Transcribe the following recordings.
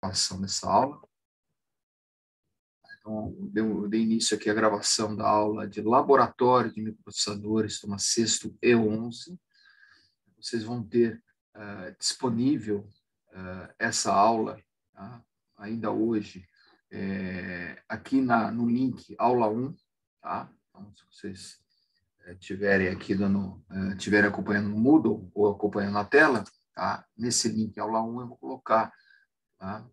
gravação dessa aula. Então, eu dei início aqui à gravação da aula de Laboratório de Microprocessadores, turma 6º e 11. Vocês vão ter disponível essa aula, tá? Ainda hoje, aqui no link aula 1, tá? Então, se vocês estiverem aqui estiverem acompanhando no Moodle ou acompanhando na tela, tá? Nesse link aula 1 eu vou colocar, tá?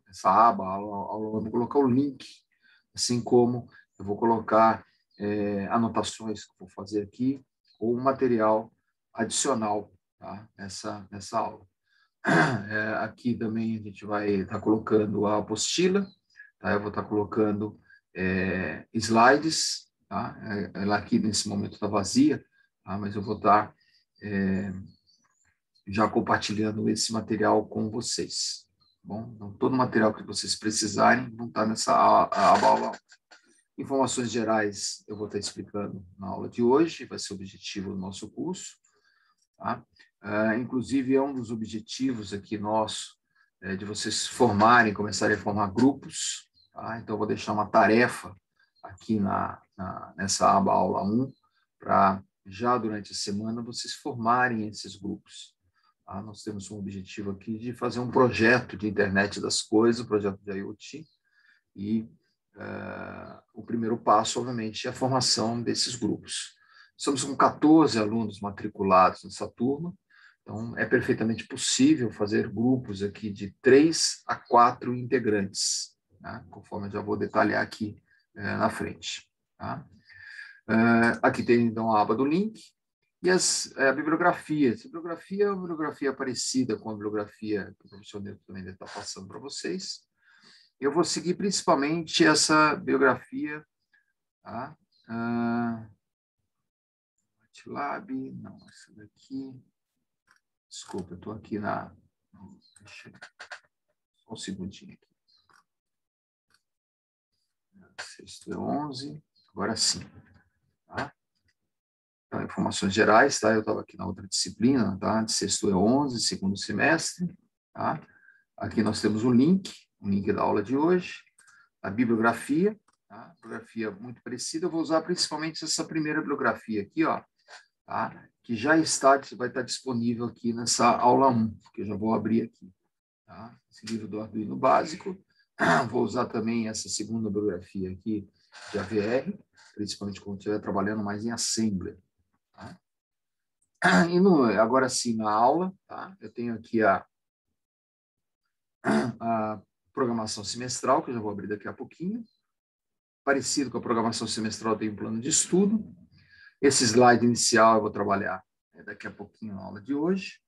Essa aba, aula 1, eu vou colocar o link, assim como eu vou colocar anotações que eu vou fazer aqui, ou um material adicional, tá? nessa aula. Aqui também a gente vai estar colocando a apostila, tá? Eu vou estar colocando slides, tá? Ela aqui nesse momento está vazia, tá? Mas eu vou estar já compartilhando esse material com vocês. Bom, então, todo o material que vocês precisarem vão estar nessa aula. Informações gerais eu vou estar explicando na aula de hoje, vai ser o objetivo do nosso curso. Tá? Inclusive, é um dos objetivos aqui nosso, de vocês começarem a formar grupos. Tá? Então, eu vou deixar uma tarefa aqui nessa aba aula 1, para já durante a semana vocês formarem esses grupos. Tá? Nós temos um objetivo aqui de fazer um projeto de internet das coisas, um projeto de IoT, e o primeiro passo, obviamente, é a formação desses grupos. Estamos com 14 alunos matriculados nessa turma, então é perfeitamente possível fazer grupos aqui de 3 a 4 integrantes, né? Conforme eu já vou detalhar aqui na frente. Tá? Aqui tem, então, a aba do link e a bibliografia. Essa bibliografia é uma bibliografia parecida com a bibliografia que o professor Newton também está passando para vocês. Eu vou seguir principalmente essa bibliografia, tá? MATLAB, não, essa daqui. Desculpa, eu estou aqui Deixa só um segundinho aqui. 6º e 11, agora sim. Tá? Então, informações gerais, tá? Eu estava aqui na outra disciplina, tá? De 6º e 11, segundo semestre. Tá? Aqui nós temos o link da aula de hoje, a bibliografia, tá? Bibliografia muito parecida. Eu vou usar principalmente essa primeira bibliografia aqui, ó, tá? Que já vai estar disponível aqui nessa aula 1, que eu já vou abrir aqui. Tá? Esse livro do Arduino básico. Vou usar também essa segunda bibliografia aqui de AVR, principalmente quando estiver trabalhando mais em Assembler. Tá? E agora sim, na aula, tá? Eu tenho aqui a programação semestral, que eu já vou abrir daqui a pouquinho. Parecido com a programação semestral, tem um plano de estudo. Esse slide inicial eu vou trabalhar daqui a pouquinho na aula de hoje.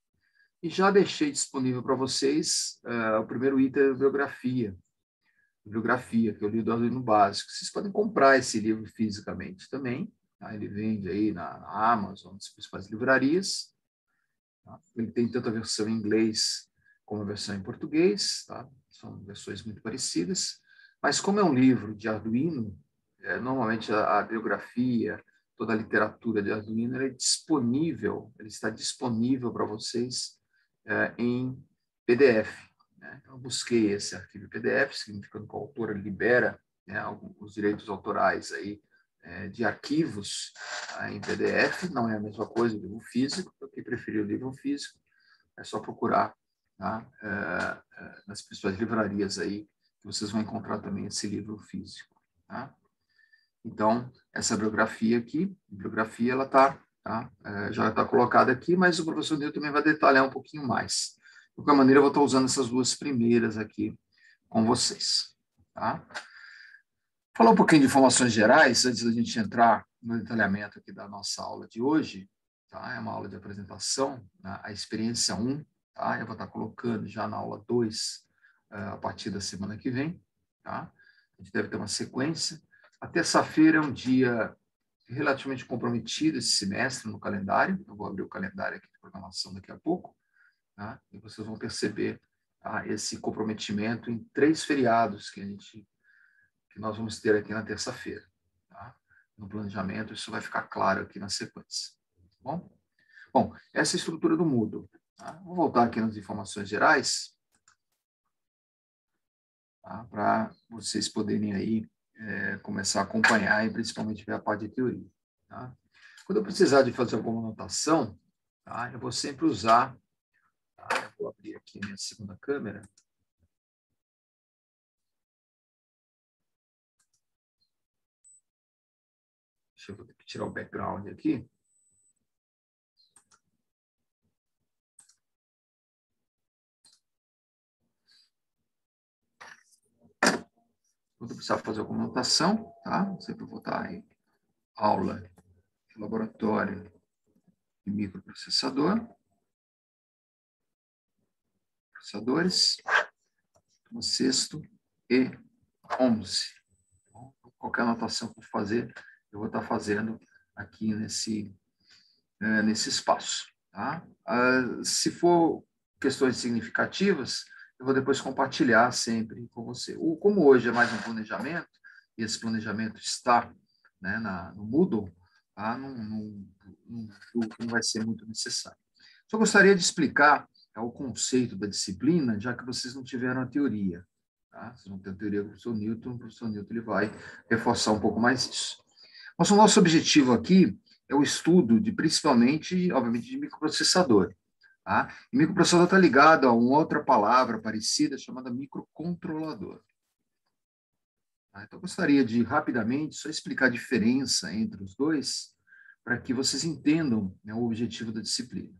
E já deixei disponível para vocês o primeiro item da bibliografia, que eu li do Arduino básico. Vocês podem comprar esse livro fisicamente também. Tá? Ele vende aí na Amazon, nas principais livrarias. Tá? Ele tem tanto a versão em inglês como a versão em português. Tá? São versões muito parecidas. Mas como é um livro de Arduino, normalmente a bibliografia, toda a literatura de Arduino, ele está disponível para vocês em PDF. Né? Então, eu busquei esse arquivo PDF, significando que o autor libera, né, os direitos autorais aí, de arquivos em PDF. Não é a mesma coisa do livro físico. Para quem preferir o livro físico, é só procurar, tá? Nas principais livrarias aí, que vocês vão encontrar também esse livro físico. Tá? Então, essa bibliografia aqui, ela já está colocada aqui, mas o professor Newton também vai detalhar um pouquinho mais. De qualquer maneira, eu vou estar usando essas duas primeiras aqui com vocês. Tá? Falar um pouquinho de informações gerais, antes da gente entrar no detalhamento aqui da nossa aula de hoje. Tá? É uma aula de apresentação, né? A experiência 1. Tá? Eu vou estar colocando já na aula 2, a partir da semana que vem. Tá? A gente deve ter uma sequência. A terça-feira é um dia relativamente comprometido esse semestre no calendário. Eu vou abrir o calendário aqui de programação daqui a pouco. Tá? E vocês vão perceber, tá, esse comprometimento em 3 feriados que nós vamos ter aqui na terça-feira. Tá? No planejamento, isso vai ficar claro aqui na sequência. Tá bom, essa é a estrutura do Moodle. Tá? Vou voltar aqui nas informações gerais. tá? Para vocês poderem aí começar a acompanhar e principalmente ver a parte de teoria. Tá? Quando eu precisar de fazer alguma anotação, tá? Eu vou sempre usar, tá? Eu vou abrir aqui a minha segunda câmera. Deixa eu tirar o background aqui. Quando eu precisar fazer alguma anotação, tá? Sempre vou botar aí aula de laboratório de microprocessador. Processadores, no sexto e 11. Então, qualquer anotação que eu fazer, eu vou estar fazendo aqui nesse espaço. Tá? Se for questões significativas, eu vou depois compartilhar sempre com você. Como hoje é mais um planejamento, e esse planejamento está, né, no Moodle, tá? Não vai ser muito necessário. Só gostaria de explicar o conceito da disciplina, já que vocês não tiveram a teoria. Tá? Vocês vão ter a teoria com o professor Newton ele vai reforçar um pouco mais isso. Mas o nosso objetivo aqui é o estudo de, principalmente, obviamente, de microprocessador. Tá? E microprocessador está ligado a uma outra palavra parecida chamada microcontrolador. Tá? Então, eu gostaria de, rapidamente, só explicar a diferença entre os dois, para que vocês entendam, né, o objetivo da disciplina.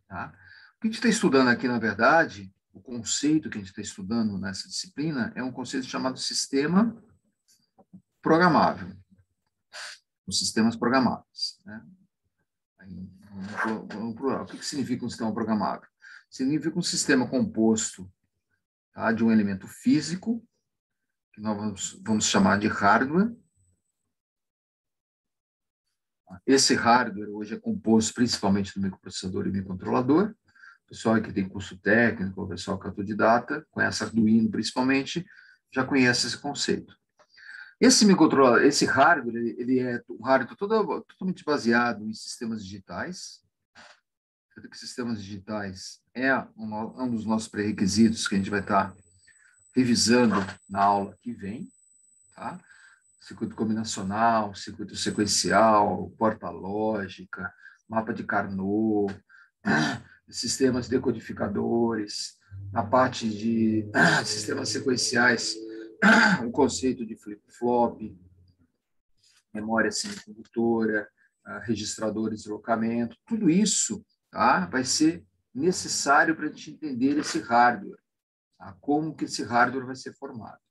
Tá? O que a gente está estudando aqui, na verdade, o conceito que a gente está estudando nessa disciplina é um conceito chamado sistema programável. Os sistemas programáveis. Né? No plural. O que significa um sistema programável? Significa um sistema composto, tá, de um elemento físico, que nós vamos chamar de hardware. Esse hardware hoje é composto principalmente do microprocessador e microcontrolador. O pessoal que tem curso técnico, o pessoal que é autodidata, conhece Arduino principalmente, já conhece esse conceito. Esse microcontrolador, esse hardware, ele é um hardware totalmente baseado em sistemas digitais. Que sistemas digitais é um dos nossos pré-requisitos que a gente vai estar revisando na aula que vem, tá? Circuito combinacional, circuito sequencial, porta-lógica, mapa de Carnot, sistemas decodificadores, na parte de sistemas sequenciais, o conceito de flip-flop, memória semicondutora, registradores de locamento, tudo isso, tá, vai ser necessário para a gente entender esse hardware, tá? Como que esse hardware vai ser formado.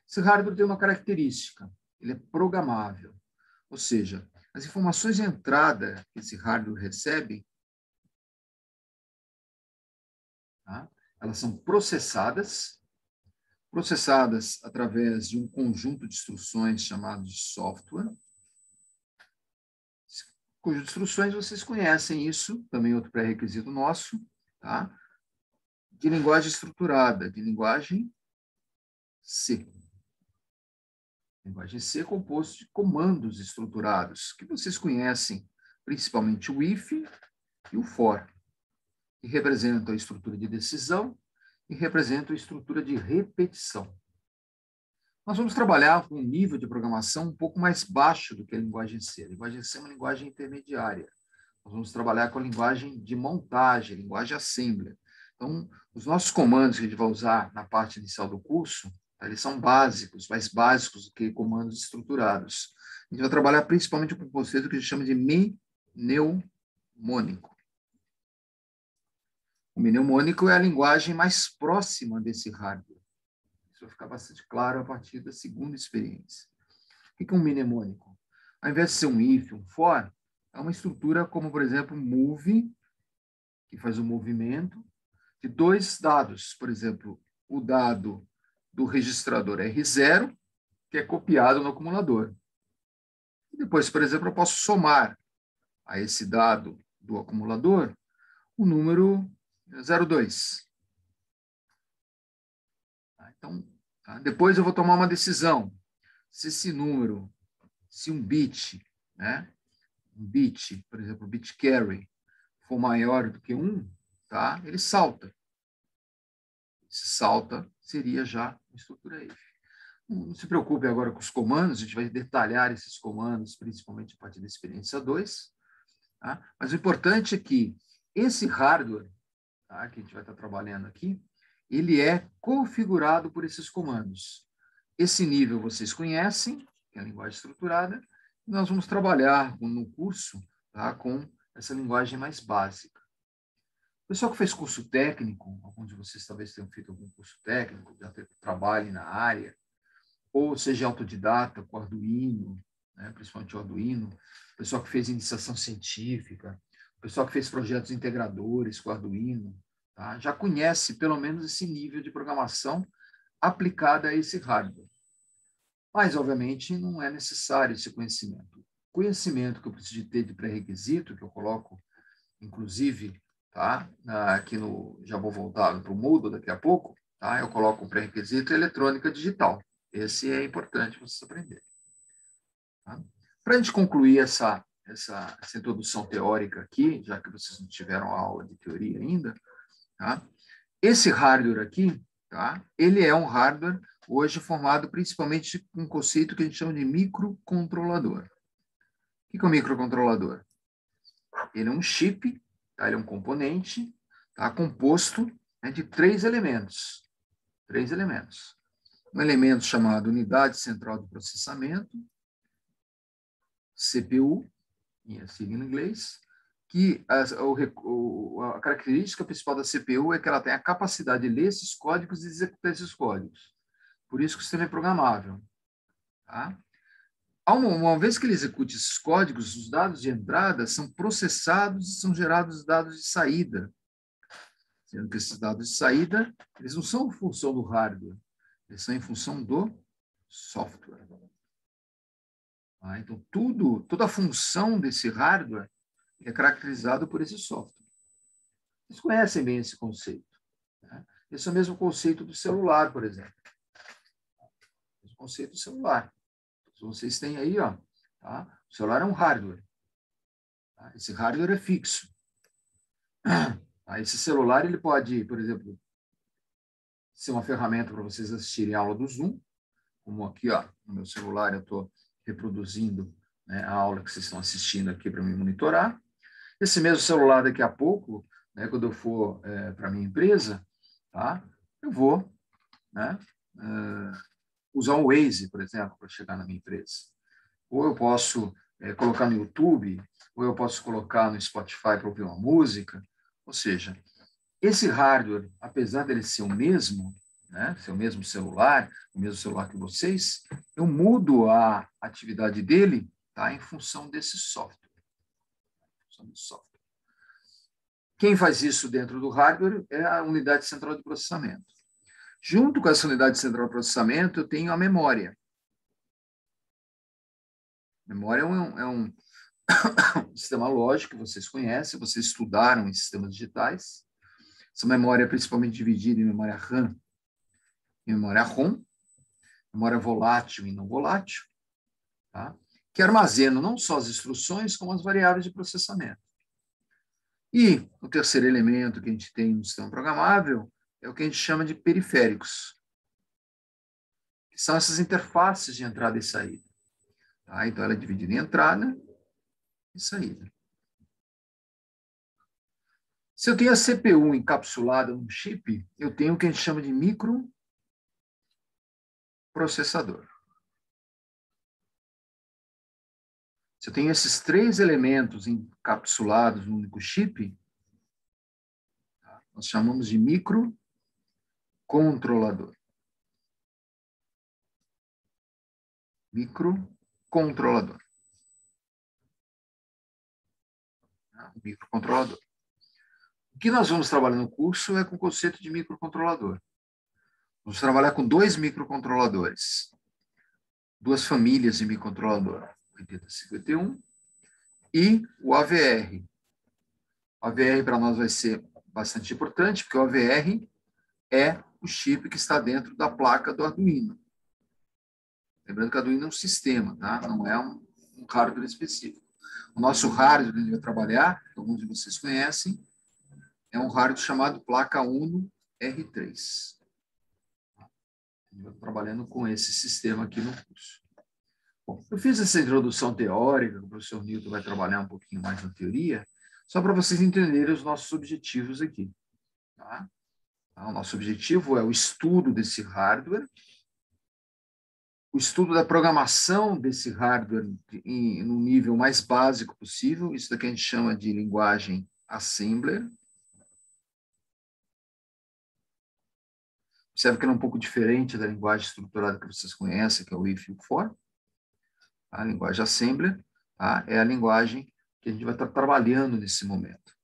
Esse hardware tem uma característica, ele é programável, ou seja, as informações de entrada que esse hardware recebe, tá, elas são processadas através de um conjunto de instruções chamado de software. Conjunto de instruções, vocês conhecem isso, também outro pré-requisito nosso, tá? De linguagem estruturada, de linguagem C. Linguagem C é composto de comandos estruturados, que vocês conhecem, principalmente o if e o for, que representam a estrutura de decisão e representam a estrutura de repetição. Nós vamos trabalhar com um nível de programação um pouco mais baixo do que a linguagem C. A linguagem C é uma linguagem intermediária. Nós vamos trabalhar com a linguagem de montagem, linguagem assembler. Então, os nossos comandos que a gente vai usar na parte inicial do curso, eles são básicos, mais básicos do que comandos estruturados. A gente vai trabalhar principalmente com o conceito que a gente chama de mnemônico. O mnemônico é a linguagem mais próxima desse hardware. Isso vai ficar bastante claro a partir da segunda experiência. O que é um mnemônico? Ao invés de ser um if, um for, é uma estrutura como, por exemplo, move, que faz o movimento, de dois dados. Por exemplo, o dado do registrador R0, que é copiado no acumulador. E depois, por exemplo, eu posso somar a esse dado do acumulador o número 02. Então, depois eu vou tomar uma decisão. Se esse número, se um bit, né, por exemplo, o bit carry, for maior do que 1, tá, ele salta. Esse SALTA seria já uma estrutura EIFE. Não se preocupe agora com os comandos, a gente vai detalhar esses comandos, principalmente a partir da experiência 2. Tá? Mas o importante é que esse hardware, tá, que a gente vai estar trabalhando aqui, ele é configurado por esses comandos. Esse nível vocês conhecem, que é a linguagem estruturada, e nós vamos trabalhar no curso, tá, com essa linguagem mais básica. O pessoal que fez curso técnico, alguns de vocês talvez tenham feito algum curso técnico, já trabalhem na área, ou seja autodidata com Arduino, né, principalmente o Arduino, o pessoal que fez iniciação científica, o pessoal que fez projetos integradores com Arduino, tá, já conhece pelo menos esse nível de programação aplicada a esse hardware. Mas, obviamente, não é necessário esse conhecimento. O conhecimento que eu preciso de ter de pré-requisito, que eu coloco, inclusive, tá, aqui no, já vou voltar para o Moodle daqui a pouco, tá, eu coloco o pré-requisito eletrônica digital. Esse é importante vocês aprenderem. Tá? Para a gente concluir essa introdução teórica aqui, já que vocês não tiveram aula de teoria ainda, tá? Esse hardware aqui, tá? Ele é um hardware hoje formado principalmente com um conceito que a gente chama de microcontrolador. O que é um microcontrolador? Ele é um chip, tá? Ele é um componente, tá? Composto, né, de 3 elementos. 3 elementos. Um elemento chamado unidade central de processamento, CPU, a sigla em inglês, que a característica principal da CPU é que ela tem a capacidade de ler esses códigos e executar esses códigos. Por isso que o sistema é programável. Tá? Uma vez que ele execute esses códigos, os dados de entrada são processados e são gerados dados de saída. Sendo que esses dados de saída, eles não são em função do hardware, eles são em função do software. Tá? Então, toda a função desse hardware é caracterizado por esse software. Vocês conhecem bem esse conceito. Né? Esse é o mesmo conceito do celular, por exemplo. O conceito do celular. Vocês têm aí, ó, tá? O celular é um hardware. Tá? Esse hardware é fixo. Tá? Esse celular ele pode, por exemplo, ser uma ferramenta para vocês assistirem a aula do Zoom, como aqui, ó, no meu celular eu estou reproduzindo, né, a aula que vocês estão assistindo aqui para me monitorar. Esse mesmo celular, daqui a pouco, né, quando eu for para a minha empresa, tá, eu vou, né, usar o Waze, por exemplo, para chegar na minha empresa. Ou eu posso colocar no YouTube, ou eu posso colocar no Spotify para ouvir uma música. Ou seja, esse hardware, apesar dele ser o mesmo, né, ser o mesmo celular que vocês, eu mudo a atividade dele, tá, em função desse software. Quem faz isso dentro do hardware é a unidade central de processamento. Junto com essa unidade central de processamento, eu tenho a memória. Memória é um sistema lógico que vocês conhecem, vocês estudaram em sistemas digitais. Essa memória é principalmente dividida em memória RAM e memória ROM, memória volátil e não volátil, tá? Que armazenam não só as instruções, como as variáveis de processamento. E o terceiro elemento que a gente tem no sistema programável é o que a gente chama de periféricos, que são essas interfaces de entrada e saída. Tá? Então, ela é dividida em entrada e saída. Se eu tenho a CPU encapsulada num chip, eu tenho o que a gente chama de microprocessador. Se eu tenho esses 3 elementos encapsulados num único chip, tá, nós chamamos de microcontrolador. Microcontrolador. Tá? Microcontrolador. O que nós vamos trabalhar no curso é com o conceito de microcontrolador. Vamos trabalhar com 2 microcontroladores, 2 famílias de microcontrolador, 8051 e o AVR. O AVR para nós vai ser bastante importante, porque o AVR é o chip que está dentro da placa do Arduino. Lembrando que o Arduino é um sistema, tá? Não é um hardware específico. O nosso hardware que a gente vai trabalhar, que alguns de vocês conhecem, é um hardware chamado placa Uno R3. gente vai trabalhando com esse sistema aqui no curso. Bom, eu fiz essa introdução teórica, o professor Newton vai trabalhar um pouquinho mais na teoria, só para vocês entenderem os nossos objetivos aqui. Tá? O nosso objetivo é o estudo desse hardware, o estudo da programação desse hardware no nível mais básico possível, isso daqui a gente chama de linguagem assembler. Observe que ela é um pouco diferente da linguagem estruturada que vocês conhecem, que é o if e o for. A linguagem assembler, tá? É a linguagem que a gente vai estar trabalhando nesse momento.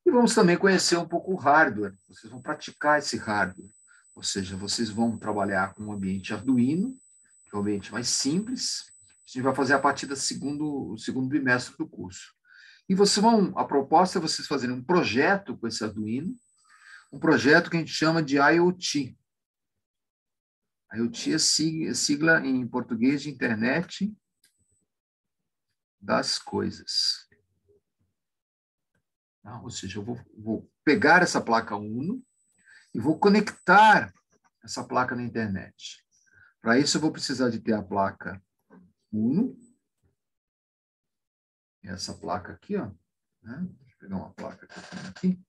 E vamos também conhecer um pouco o hardware. Vocês vão praticar esse hardware. Ou seja, vocês vão trabalhar com um ambiente Arduino, que é o ambiente mais simples. A gente vai fazer a partir do segundo bimestre do curso. E a proposta é vocês fazerem um projeto com esse Arduino, um projeto que a gente chama de IoT. IoT é sigla em português de Internet das Coisas. Tá? Ou seja, eu vou pegar essa placa Uno e vou conectar essa placa na internet. Para isso, eu vou precisar de ter a placa Uno. Essa placa aqui, ó. Né? Deixa eu pegar uma placa que eu tenho aqui.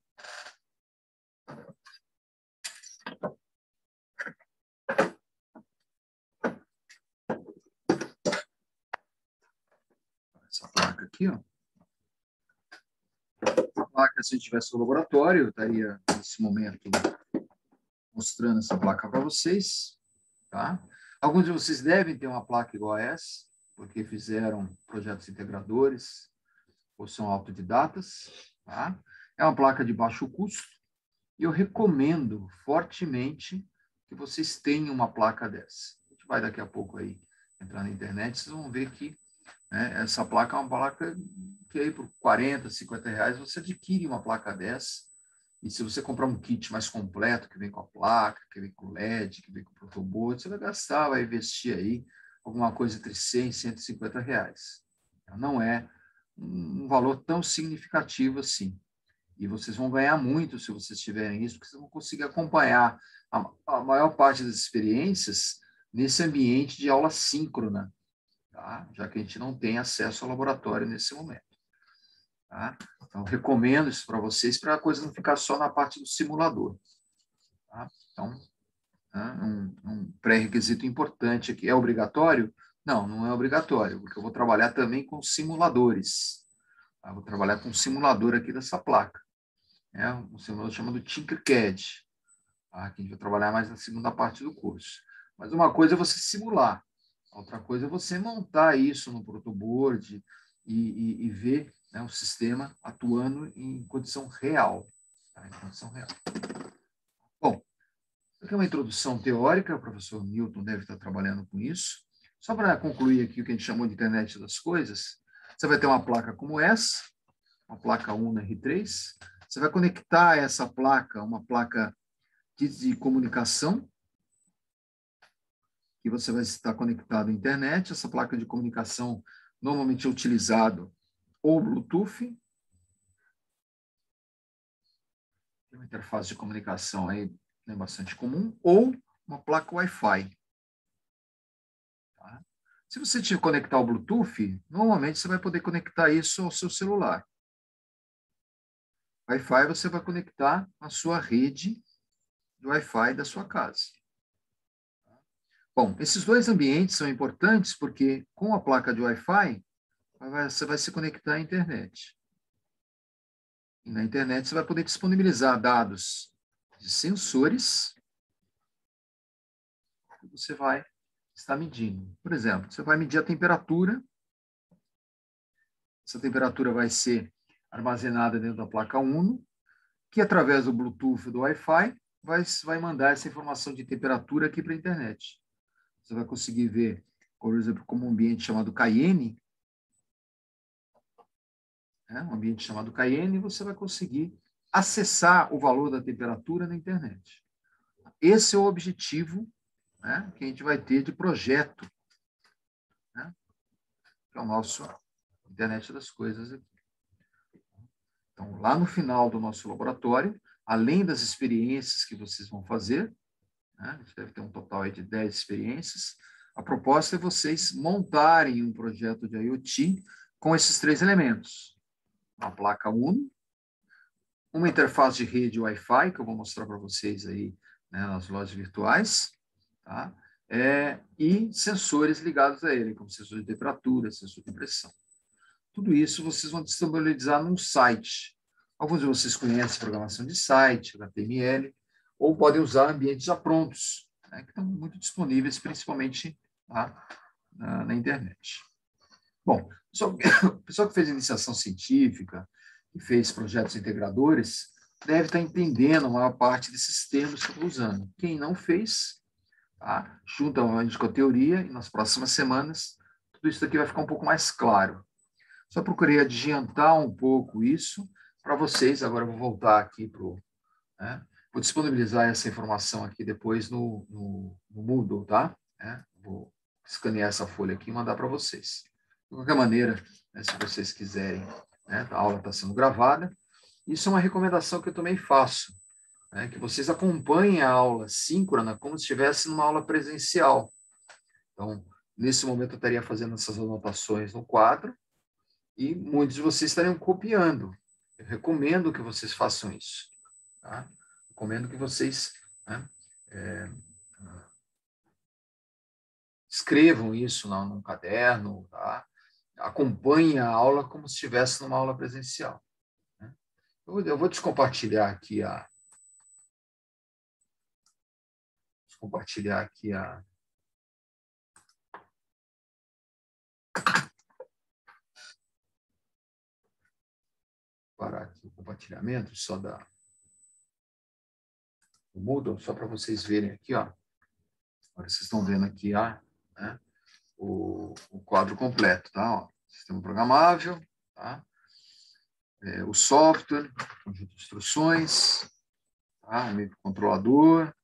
Essa placa aqui, ó. Essa placa, se eu tivesse no laboratório, eu estaria, nesse momento, mostrando essa placa para vocês. Tá? Alguns de vocês devem ter uma placa igual a essa, porque fizeram projetos integradores ou são autodidatas. Tá? É uma placa de baixo custo e eu recomendo fortemente que vocês tenham uma placa dessa. A gente vai daqui a pouco aí entrar na internet, vocês vão ver que essa placa é uma placa que aí por 40, 50 reais você adquire uma placa dessa. E se você comprar um kit mais completo, que vem com a placa, que vem com o LED, que vem com o protoboard, você vai gastar, vai investir aí alguma coisa entre 100 e 150 reais. Não é um valor tão significativo assim. E vocês vão ganhar muito se vocês tiverem isso, porque vocês vão conseguir acompanhar a maior parte das experiências nesse ambiente de aula síncrona, tá? Já que a gente não tem acesso ao laboratório nesse momento. Tá? Então, recomendo isso para vocês, para a coisa não ficar só na parte do simulador. Tá? Então, um pré-requisito importante aqui. É obrigatório? Não, não é obrigatório, porque eu vou trabalhar também com simuladores. Tá? Vou trabalhar com um simulador aqui dessa placa. Um simulador chamado Tinkercad, tá? Que a gente vai trabalhar mais na segunda parte do curso. Mas uma coisa é você simular, outra coisa é você montar isso no protoboard e ver, né, o sistema atuando em condição real. Tá? Em condição real. Bom, isso aqui é uma introdução teórica, o professor Newton deve estar trabalhando com isso. Só para concluir aqui o que a gente chamou de internet das coisas, você vai ter uma placa como essa, uma placa Uno R3. Você vai conectar essa placa, uma placa de comunicação, que você vai estar conectado à internet. Essa placa de comunicação normalmente é utilizado ou Bluetooth, tem uma interface de comunicação aí, né, bastante comum, ou uma placa Wi-Fi. Tá? Se você te conectar ao Bluetooth, normalmente você vai poder conectar isso ao seu celular. Wi-Fi você vai conectar à sua rede de Wi-Fi da sua casa. Bom, esses dois ambientes são importantes porque com a placa de Wi-Fi você vai se conectar à internet. E na internet você vai poder disponibilizar dados de sensores que você vai estar medindo. Por exemplo, você vai medir a temperatura. Essa temperatura vai ser armazenada dentro da placa Uno, que através do Bluetooth do Wi-Fi vai mandar essa informação de temperatura aqui para a internet. Você vai conseguir ver, por exemplo, como um ambiente chamado Cayenne, um ambiente chamado Cayenne, você vai conseguir acessar o valor da temperatura na internet. Esse é o objetivo, né, que a gente vai ter de projeto, né, que é o nosso Internet das Coisas aqui. Então, lá no final do nosso laboratório, além das experiências que vocês vão fazer, né? A gente deve ter um total aí de 10 experiências. A proposta é vocês montarem um projeto de IoT com esses 3 elementos. Uma placa Uno, uma interface de rede Wi-Fi, que eu vou mostrar para vocês aí, né, nas lojas virtuais, tá? E sensores ligados a ele, como sensor de temperatura, sensor de pressão. Tudo isso vocês vão disponibilizar num site. Alguns de vocês conhecem programação de site, HTML, ou podem usar ambientes já prontos, né, que estão muito disponíveis, principalmente lá na internet. Bom, o pessoal que fez iniciação científica, que fez projetos integradores, deve estar entendendo a maior parte desses termos que eu estou usando. Quem não fez, tá? Junta com a teoria, e nas próximas semanas, tudo isso aqui vai ficar um pouco mais claro. Só procurei adiantar um pouco isso para vocês. Agora eu vou voltar aqui para o... Né? Vou disponibilizar essa informação aqui depois no Moodle, tá? Vou escanear essa folha aqui e mandar para vocês. De qualquer maneira, né, se vocês quiserem, né, a aula está sendo gravada. Isso é uma recomendação que eu também faço, né, que vocês acompanhem a aula síncrona como se estivesse numa aula presencial. Então, nesse momento, eu estaria fazendo essas anotações no quadro e muitos de vocês estariam copiando. Eu recomendo que vocês façam isso. Tá? Recomendo que vocês, né, escrevam isso num caderno, tá? Acompanhe a aula como se estivesse numa aula presencial. Né? Eu vou descompartilhar aqui parar aqui o compartilhamento só do Moodle, só para vocês verem aqui, ó. Agora vocês estão vendo aqui, né, o quadro completo, tá? Ó, sistema programável, tá? O software, conjunto de instruções, tá? O microcontrolador,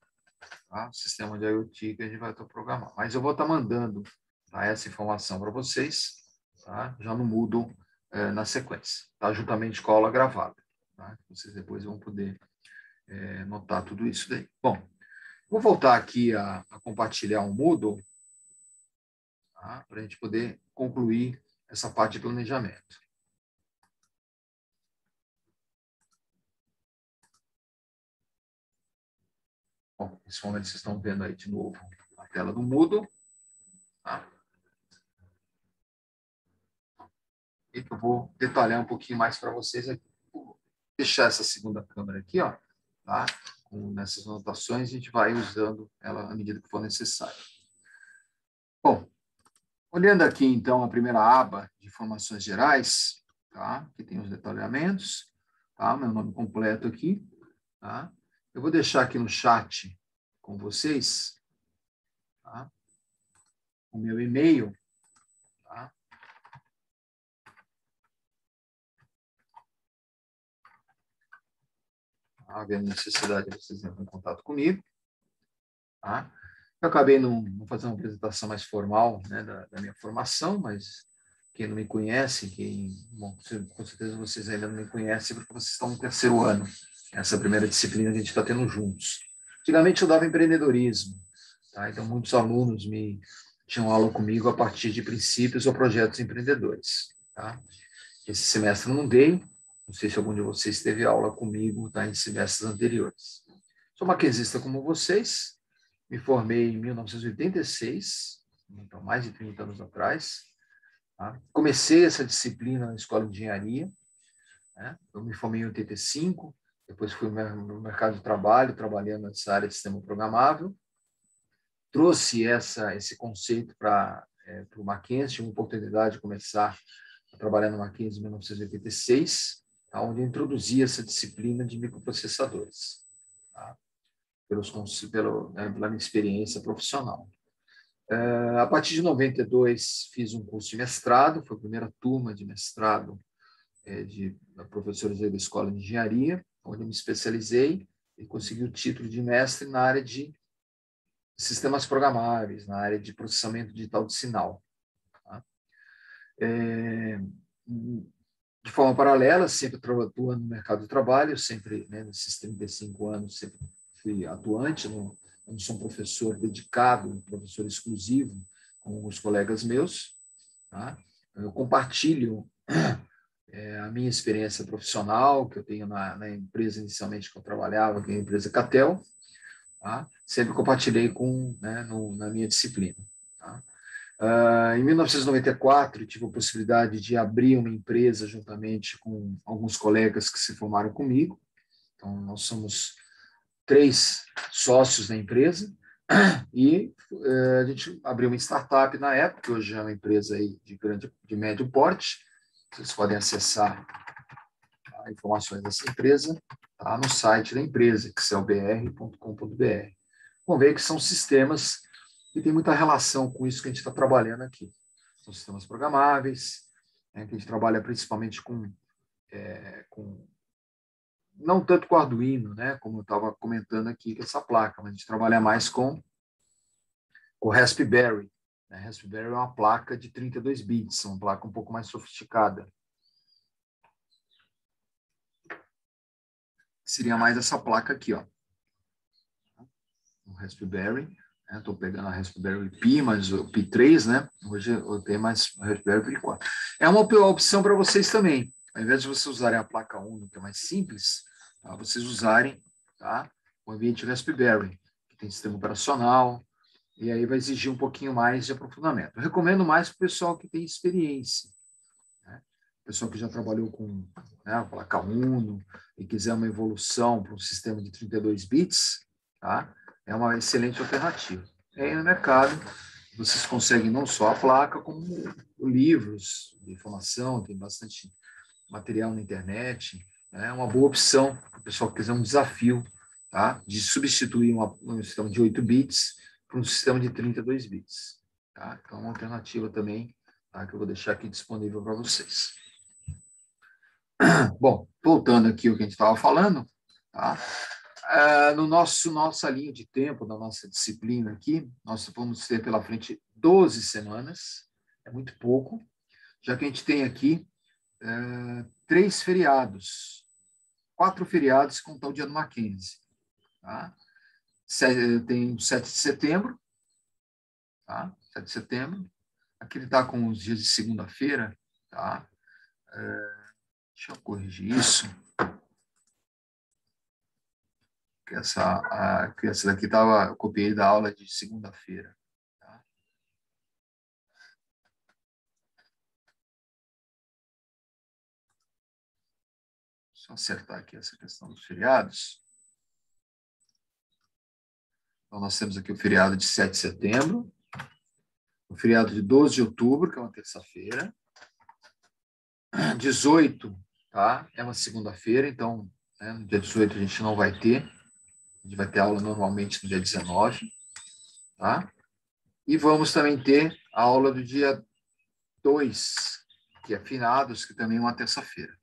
tá? O sistema de IoT que a gente vai estar programando. Mas eu vou estar mandando, tá, essa informação para vocês, tá? Já no Moodle, na sequência, tá? Juntamente com a aula gravada. Tá? Vocês depois vão poder notar tudo isso daí. Bom, vou voltar aqui a compartilhar um Moodle, tá? Para a gente poder concluir essa parte de planejamento. Bom, nesse momento vocês estão vendo aí de novo a tela do Moodle. Tá? E que eu vou detalhar um pouquinho mais para vocês aqui. Vou deixar essa segunda câmera aqui, ó, tá? Nessas anotações, a gente vai usando ela à medida que for necessário. Bom, olhando aqui, então, a primeira aba de informações gerais, tá? Que tem os detalhamentos, tá? Meu nome completo aqui, tá? Eu vou deixar aqui no chat com vocês, tá? O meu e-mail, tá? Havendo necessidade de vocês entrarem em contato comigo, tá? Eu acabei não fazendo uma apresentação mais formal, né, da minha formação, mas quem não me conhece, bom, com certeza vocês ainda não me conhecem, porque vocês estão no terceiro ano. Essa é a primeira disciplina que a gente está tendo juntos. Antigamente eu dava empreendedorismo, tá? Então muitos alunos tinham aula comigo a partir de princípios ou projetos empreendedores. Tá? Esse semestre eu não dei, não sei se algum de vocês teve aula comigo, tá, em semestres anteriores. Sou maquesista como vocês, me formei em 1986, então mais de 30 anos atrás. Tá? Comecei essa disciplina na escola de engenharia, né? Eu me formei em 85, depois fui no mercado de trabalho, trabalhando nessa área de sistema programável. Trouxe esse conceito para o Mackenzie, tive uma oportunidade de começar a trabalhar no Mackenzie em 1986, tá? Onde eu introduzi essa disciplina de microprocessadores, tá? Pela minha experiência profissional. A partir de 92, fiz um curso de mestrado, foi a primeira turma de mestrado de professores da Escola de Engenharia, onde eu me especializei e consegui o título de mestre na área de sistemas programáveis, na área de processamento digital de sinal. Tá? De forma paralela, sempre atuando no mercado de trabalho, sempre, né, nesses 35 anos, sempre fui atuante no eu não sou um professor dedicado, um professor exclusivo, com os colegas meus, tá? Eu compartilho a minha experiência profissional, que eu tenho na empresa inicialmente que eu trabalhava, que é a empresa Catel, tá? Sempre compartilhei né, na minha disciplina. Tá? Em 1994, tive a possibilidade de abrir uma empresa juntamente com alguns colegas que se formaram comigo. Então, nós somos 3 sócios da empresa e a gente abriu uma startup na época, que hoje é uma empresa aí de médio porte. Vocês podem acessar informações dessa empresa tá, no site da empresa, excelbr.com.br. Vamos ver que são sistemas que têm muita relação com isso que a gente está trabalhando aqui. São sistemas programáveis, né, que a gente trabalha principalmente com não tanto com Arduino, né, como eu estava comentando aqui, com essa placa, mas a gente trabalha mais com o Raspberry. Né? Raspberry é uma placa de 32 bits, uma placa um pouco mais sofisticada. Seria mais essa placa aqui, ó. O Raspberry. Estou pegando a Raspberry Pi, mas o Pi 3, né? Hoje eu tenho mais Raspberry Pi 4. É uma opção para vocês também. Ao invés de vocês usarem a placa Uno, que é mais simples, tá? Vocês usarem tá? O ambiente Raspberry, que tem sistema operacional, e aí vai exigir um pouquinho mais de aprofundamento. Eu recomendo mais para o pessoal que tem experiência. Né? O pessoal que já trabalhou com né, a placa Uno e quiser uma evolução para um sistema de 32 bits, tá? É uma excelente alternativa. E aí no mercado, vocês conseguem não só a placa, como livros de informação, tem bastante material na internet. É uma boa opção para o pessoal que quiser um desafio tá? De substituir um sistema de 8 bits para um sistema de 32 bits. Tá? Então, é uma alternativa também tá? Que eu vou deixar aqui disponível para vocês. Bom, voltando aqui ao que a gente estava falando, tá? No nossa linha de tempo, da nossa disciplina aqui, nós vamos ter pela frente 12 semanas, é muito pouco, já que a gente tem aqui 3 feriados, 4 feriados, contar o dia do Mackenzie. Tá? Tem o 7 de setembro, tá? 7 de setembro, aqui ele está com os dias de segunda-feira, tá? Deixa eu corrigir isso. Que essa daqui eu copiei da aula de segunda-feira. Tá? Deixa eu acertar aqui essa questão dos feriados. Então, nós temos aqui o feriado de 7 de setembro, o feriado de 12 de outubro, que é uma terça-feira, 18, tá? É uma segunda-feira, então, né, no dia 18 a gente não vai ter, a gente vai ter aula normalmente no dia 19, tá? E vamos também ter a aula do dia 2, que é finados, que também é uma terça-feira.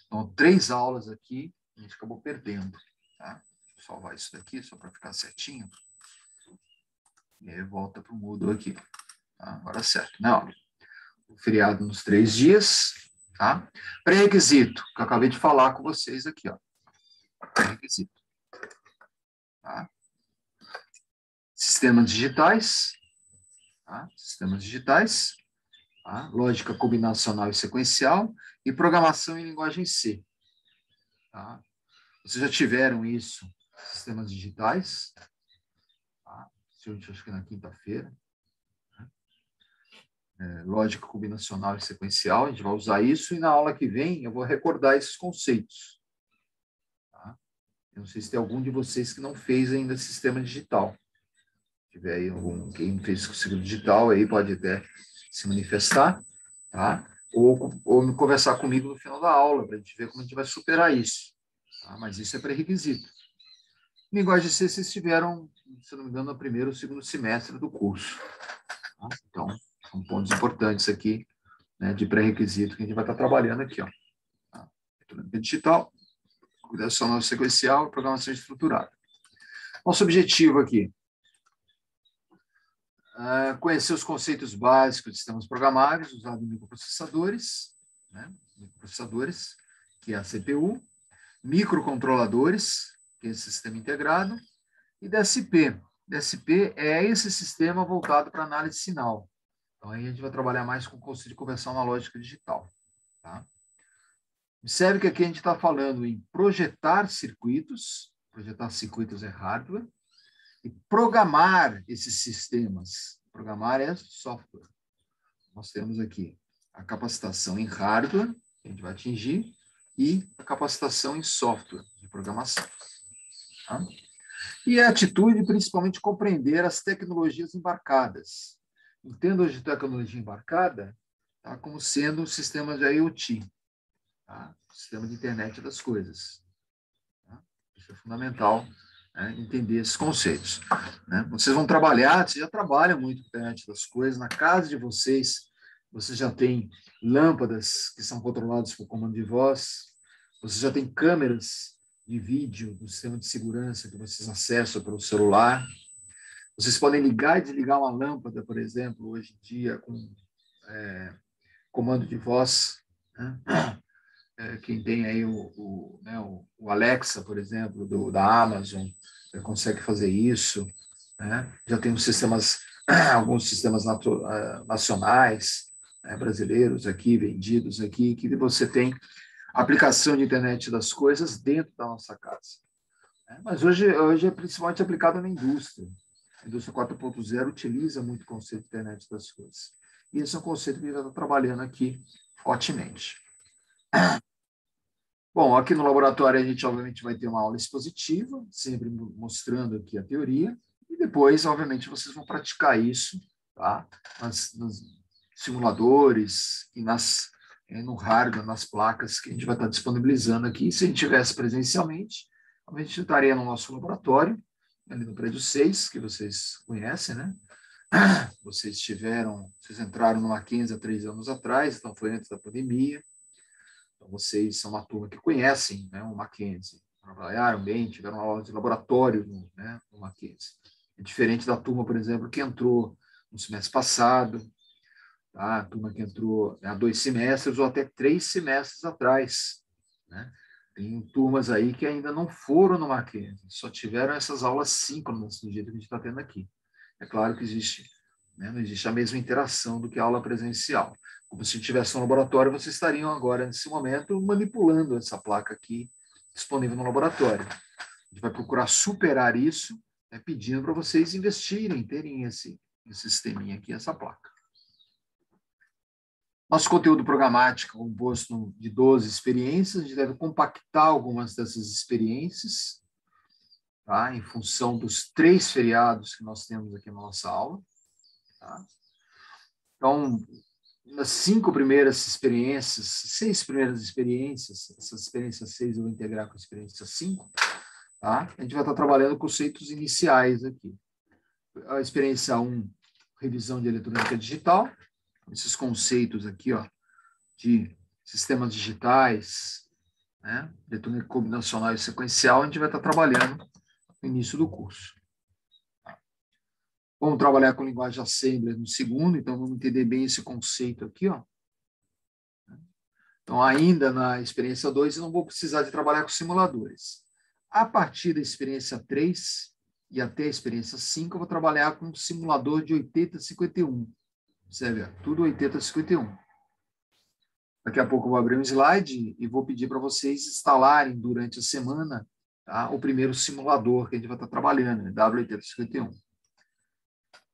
Então, 3 aulas aqui, a gente acabou perdendo. Tá? Vou salvar isso daqui, só para ficar certinho. E aí volta para o Moodle aqui. Tá? Agora certo. Não, o feriado nos 3 dias. Tá? Pré-requisito, que eu acabei de falar com vocês aqui. Ó. Pré-requisito. Tá? Sistemas digitais. Tá? Sistemas digitais. Tá? Lógica combinacional e sequencial. E programação em linguagem C. Tá? Vocês já tiveram isso, sistemas digitais, tá? Acho que na quinta-feira. Né? Lógica combinacional e sequencial, a gente vai usar isso, e na aula que vem eu vou recordar esses conceitos. Tá? Eu não sei se tem algum de vocês que não fez ainda sistema digital. Se tiver aí quem fez sistema digital, aí pode até se manifestar, tá? Ou conversar comigo no final da aula, para a gente ver como a gente vai superar isso. Tá? Mas isso é pré-requisito. Linguagem C, vocês tiveram, se não me engano, no primeiro ou segundo semestre do curso. Tá? Então, são pontos importantes aqui, né, de pré-requisito que a gente vai estar trabalhando aqui. Ó. Tá? Digital, computacional sequencial e programação estruturada. Nosso objetivo aqui é conhecer os conceitos básicos de sistemas programáveis usados em microprocessadores, né, que é a CPU, microcontroladores, que é esse sistema integrado, e DSP, DSP é esse sistema voltado para análise de sinal. Então, aí a gente vai trabalhar mais com o conceito de conversão analógica digital. Tá? Observe que aqui a gente está falando em projetar circuitos é hardware, e programar esses sistemas. Programar é software. Nós temos aqui a capacitação em hardware, que a gente vai atingir, e a capacitação em software de programação. Tá? E a atitude, principalmente, compreender as tecnologias embarcadas. Entendo hoje tecnologia embarcada tá, como sendo sistemas de IoT, tá? Sistema de internet das coisas. Tá? Isso é fundamental, né, entender esses conceitos. Né? Vocês vão trabalhar, vocês já trabalham muito com a internet das coisas, na casa de vocês já tem lâmpadas que são controladas por comando de voz, você já tem câmeras de vídeo do sistema de segurança que vocês acessam pelo celular. Vocês podem ligar e desligar uma lâmpada, por exemplo, hoje em dia, com comando de voz. Né? Quem tem aí o Alexa, por exemplo, da Amazon, consegue fazer isso. Né? Já tem alguns sistemas nacionais, né, brasileiros aqui, vendidos aqui, que você tem aplicação de internet das coisas dentro da nossa casa. Mas hoje é principalmente aplicado na indústria. A indústria 4.0 utiliza muito o conceito de internet das coisas. E esse é um conceito que a gente está trabalhando aqui fortemente. Bom, aqui no laboratório a gente obviamente vai ter uma aula expositiva, sempre mostrando aqui a teoria, e depois, obviamente, vocês vão praticar isso, tá? Nos simuladores e no hardware, nas placas que a gente vai estar disponibilizando aqui. Se a gente tivesse presencialmente, a gente estaria no nosso laboratório, ali no prédio 6, que vocês conhecem, né? Vocês entraram no Mackenzie há 3 anos atrás, então foi antes da pandemia. Então, vocês são uma turma que conhecem, né, o Mackenzie, trabalharam bem, tiveram aula de laboratório no Mackenzie. É diferente da turma, por exemplo, que entrou no semestre passado, tá? A turma que entrou há 2 semestres ou até 3 semestres atrás. Né? Tem turmas aí que ainda não foram no Mackenzie, só tiveram essas aulas síncronas do jeito que a gente está tendo aqui. É claro que não existe a mesma interação do que a aula presencial. Como se tivesse um laboratório, vocês estariam agora, nesse momento, manipulando essa placa aqui, disponível no laboratório. A gente vai procurar superar isso, né, pedindo para vocês investirem, terem esse sisteminha aqui, essa placa. Nosso conteúdo programático é composto de 12 experiências, a gente deve compactar algumas dessas experiências, tá, em função dos 3 feriados que nós temos aqui na nossa aula. Tá? Então, nas 6 primeiras experiências, essas experiências 6 eu vou integrar com a experiência 5, tá? A gente vai estar trabalhando conceitos iniciais aqui. A experiência 1, revisão de eletrônica digital, esses conceitos aqui, ó, de sistemas digitais, né? Eletrônica combinacional e sequencial, a gente vai estar trabalhando no início do curso. Vamos trabalhar com linguagem assembler no segundo, então vamos entender bem esse conceito aqui, ó. Então, ainda na experiência 2, eu não vou precisar de trabalhar com simuladores. A partir da experiência 3 e até a experiência 5, eu vou trabalhar com um simulador de 8051. Observe, tudo 8051. Daqui a pouco eu vou abrir um slide e vou pedir para vocês instalarem durante a semana, tá, o primeiro simulador que a gente vai estar trabalhando, W8051.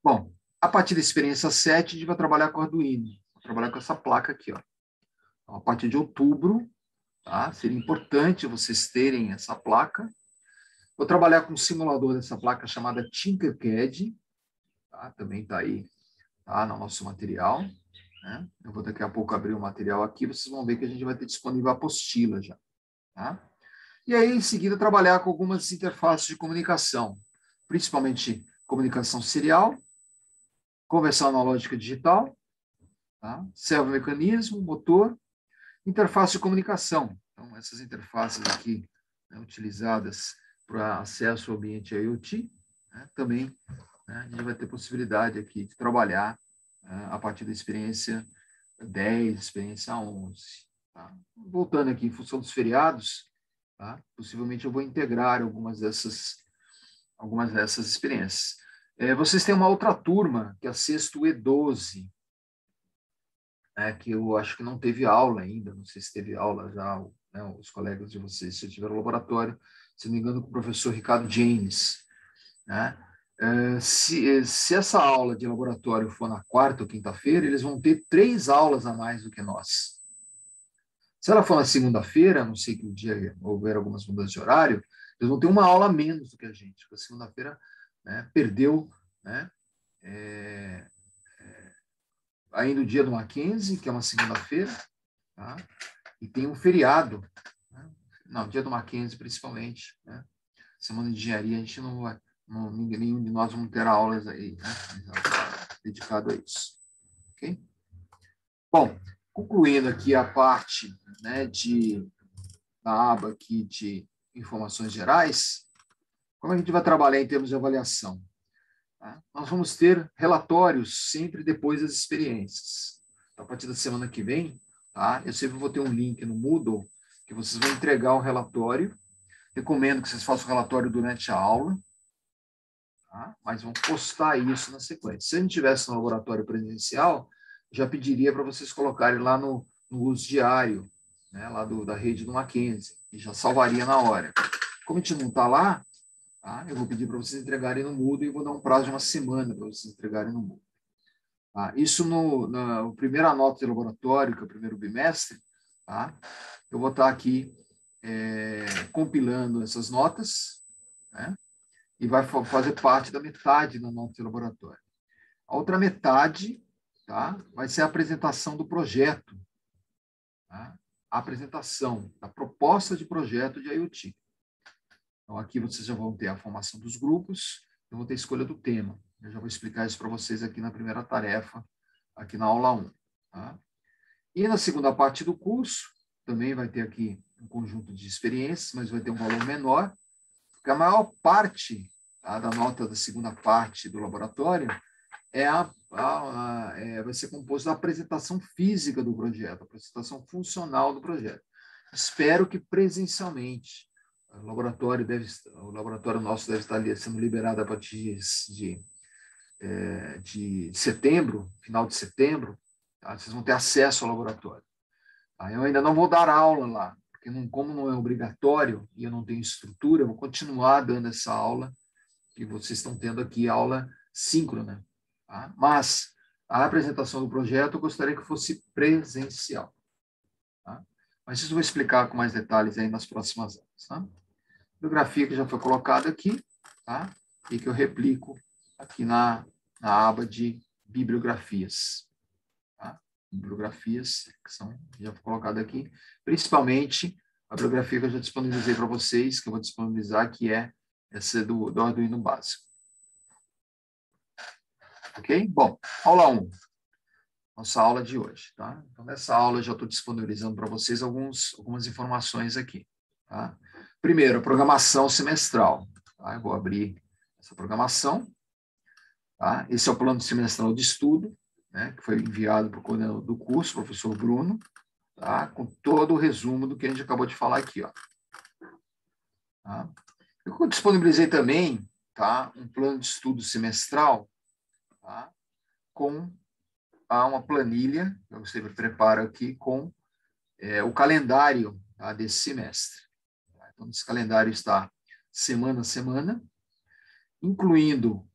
Bom, a partir da experiência 7, a gente vai trabalhar com Arduino. Vou trabalhar com essa placa aqui, ó. Então, a partir de outubro, tá, seria importante vocês terem essa placa. Vou trabalhar com um simulador dessa placa chamada Tinkercad, tá, também está aí, tá, no nosso material. Né? Eu vou daqui a pouco abrir o material aqui, vocês vão ver que a gente vai ter disponível a apostila já. Tá? E aí, em seguida, trabalhar com algumas interfaces de comunicação, principalmente comunicação serial, conversão analógica digital, tá? Servomecanismo, motor, interface de comunicação. Então, essas interfaces aqui, né, utilizadas para acesso ao ambiente IoT, né, também, né, a gente vai ter possibilidade aqui de trabalhar a partir da experiência 10, experiência 11. Tá? Voltando aqui, em função dos feriados, tá? Possivelmente eu vou integrar algumas dessas experiências. Vocês têm uma outra turma, que é a sexto E12, que eu acho que não teve aula ainda, não sei se teve aula já, né, os colegas de vocês, se tiveram laboratório, se não me engano, com o professor Ricardo James, né? Se essa aula de laboratório for na quarta ou quinta-feira, eles vão ter 3 aulas a mais do que nós. Se ela for na segunda-feira, não sei que dia houver algumas mudanças de horário, eles vão ter uma aula a menos do que a gente, porque a segunda-feira, né, perdeu, né, ainda o dia do Mackenzie, que é uma segunda-feira, tá? E tem um feriado, né? Não, dia do Mackenzie principalmente, né? Semana de engenharia a gente não vai, nenhum de nós vamos ter aulas aí, né, dedicado a isso, ok? Bom, concluindo aqui a parte, né, da aba aqui de informações gerais, como a gente vai trabalhar em termos de avaliação? Tá? Nós vamos ter relatórios sempre depois das experiências. A partir da semana que vem, tá? Eu sempre vou ter um link no Moodle que vocês vão entregar o relatório. Recomendo que vocês façam o relatório durante a aula, tá? Mas vão postar isso na sequência. Se a gente tivesse no laboratório presencial, já pediria para vocês colocarem lá no uso diário, né? Lá da rede do Mackenzie, e já salvaria na hora. Como a gente não está lá, tá? Eu vou pedir para vocês entregarem no Moodle e vou dar um prazo de uma semana para vocês entregarem no Moodle. Tá? Isso na primeira nota de laboratório, que é o primeiro bimestre, tá? Eu vou estar aqui compilando essas notas, né? E vai fazer parte da metade da nota de laboratório. A outra metade, tá, vai ser a apresentação do projeto, tá? A apresentação da proposta de projeto de IoT. Então, aqui vocês já vão ter a formação dos grupos, eu vou ter a escolha do tema. Eu já vou explicar isso para vocês aqui na primeira tarefa, aqui na aula 1. Tá? E na segunda parte do curso, também vai ter aqui um conjunto de experiências, mas vai ter um valor menor, porque a maior parte, tá, da nota da segunda parte do laboratório vai ser composto da apresentação física do projeto, a apresentação funcional do projeto. Espero que presencialmente. O laboratório nosso deve estar sendo liberado a partir de setembro, final de setembro. Tá? Vocês vão ter acesso ao laboratório. Tá? Eu ainda não vou dar aula lá, porque como não é obrigatório e eu não tenho estrutura, eu vou continuar dando essa aula que vocês estão tendo aqui, aula síncrona. Tá? Mas a apresentação do projeto eu gostaria que fosse presencial. Tá? Mas isso eu vou explicar com mais detalhes aí nas próximas aulas. Tá? Bibliografia que já foi colocada aqui, tá? E que eu replico aqui na aba de bibliografias. Tá? Bibliografias que já foi colocada aqui, principalmente a bibliografia que eu já disponibilizei para vocês, que eu vou disponibilizar, que é essa do Arduino básico. Ok? Bom, aula 1. Nossa aula de hoje. Tá? Então, nessa aula eu já estou disponibilizando para vocês algumas informações aqui. Tá? Primeiro, a programação semestral. Tá? Eu vou abrir essa programação. Tá? Esse é o plano semestral de estudo, né, que foi enviado para o coordenador do curso, professor Bruno, tá? Com todo o resumo do que a gente acabou de falar aqui. Ó. Tá? Eu disponibilizei também, tá, um plano de estudo semestral, tá, com uma planilha, eu sempre preparo aqui, com o calendário, tá, desse semestre. Então, esse calendário está semana a semana, incluindo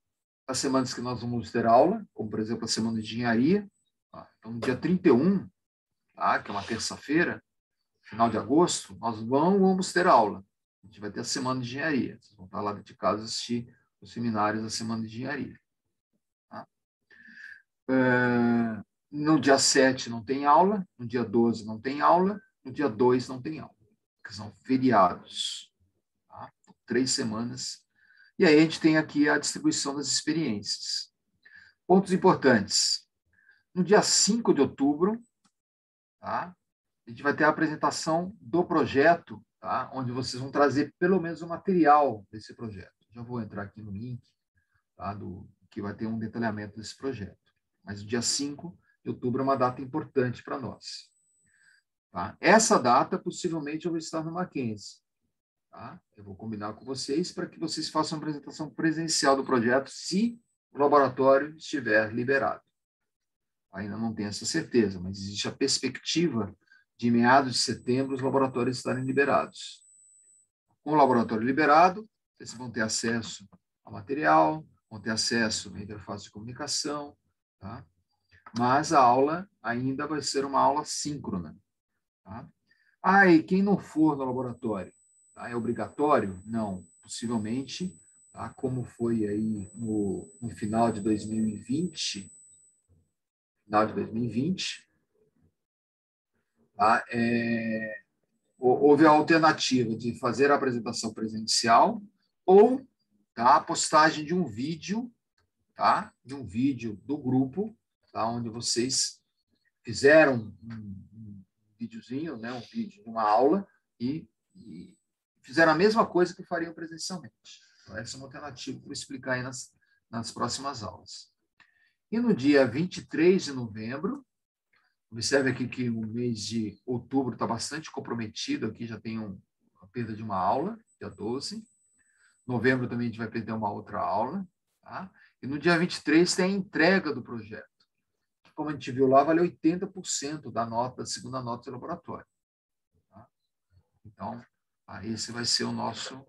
as semanas que nós vamos ter aula, como, por exemplo, a semana de engenharia. Tá? Então, no dia 31, tá, que é uma terça-feira, final de agosto, nós vamos ter aula. A gente vai ter a semana de engenharia. Vocês vão estar lá de casa assistir os seminários da semana de engenharia. Tá? No dia 7 não tem aula, no dia 12 não tem aula, no dia 2 não tem aula, que são feriados. Tá? 3 semanas. E aí a gente tem aqui a distribuição das experiências. Pontos importantes. No dia 5 de outubro, tá? A gente vai ter a apresentação do projeto, tá? Onde vocês vão trazer pelo menos o material desse projeto. Já vou entrar aqui no link, tá? Que vai ter um detalhamento desse projeto. Mas o dia 5 de outubro é uma data importante para nós. Tá? Essa data, possivelmente, eu vou estar no Mackenzie. Tá? Eu vou combinar com vocês para que vocês façam a apresentação presencial do projeto, se o laboratório estiver liberado. Ainda não tenho essa certeza, mas existe a perspectiva de meados de setembro os laboratórios estarem liberados. Com o laboratório liberado, vocês vão ter acesso ao material, vão ter acesso à interface de comunicação, tá? Mas a aula ainda vai ser uma aula síncrona. Tá? E quem não for no laboratório, tá? É obrigatório? Não, possivelmente, tá? Como foi aí no final de 2020, tá? Houve a alternativa de fazer a apresentação presencial ou, tá, a postagem de um vídeo, tá? De um vídeo do grupo, tá? Onde vocês fizeram um videozinho, né? Um vídeo de uma aula e fizeram a mesma coisa que fariam presencialmente. Então, essa é uma alternativa para explicar aí nas próximas aulas. E no dia 23 de novembro, observe aqui que o mês de outubro está bastante comprometido, aqui já tem a perda de uma aula, dia 12. Novembro também a gente vai perder uma outra aula. Tá? E no dia 23 tem a entrega do projeto. Como a gente viu lá, vale 80% da segunda nota do laboratório. Tá? Então, esse vai ser o nosso...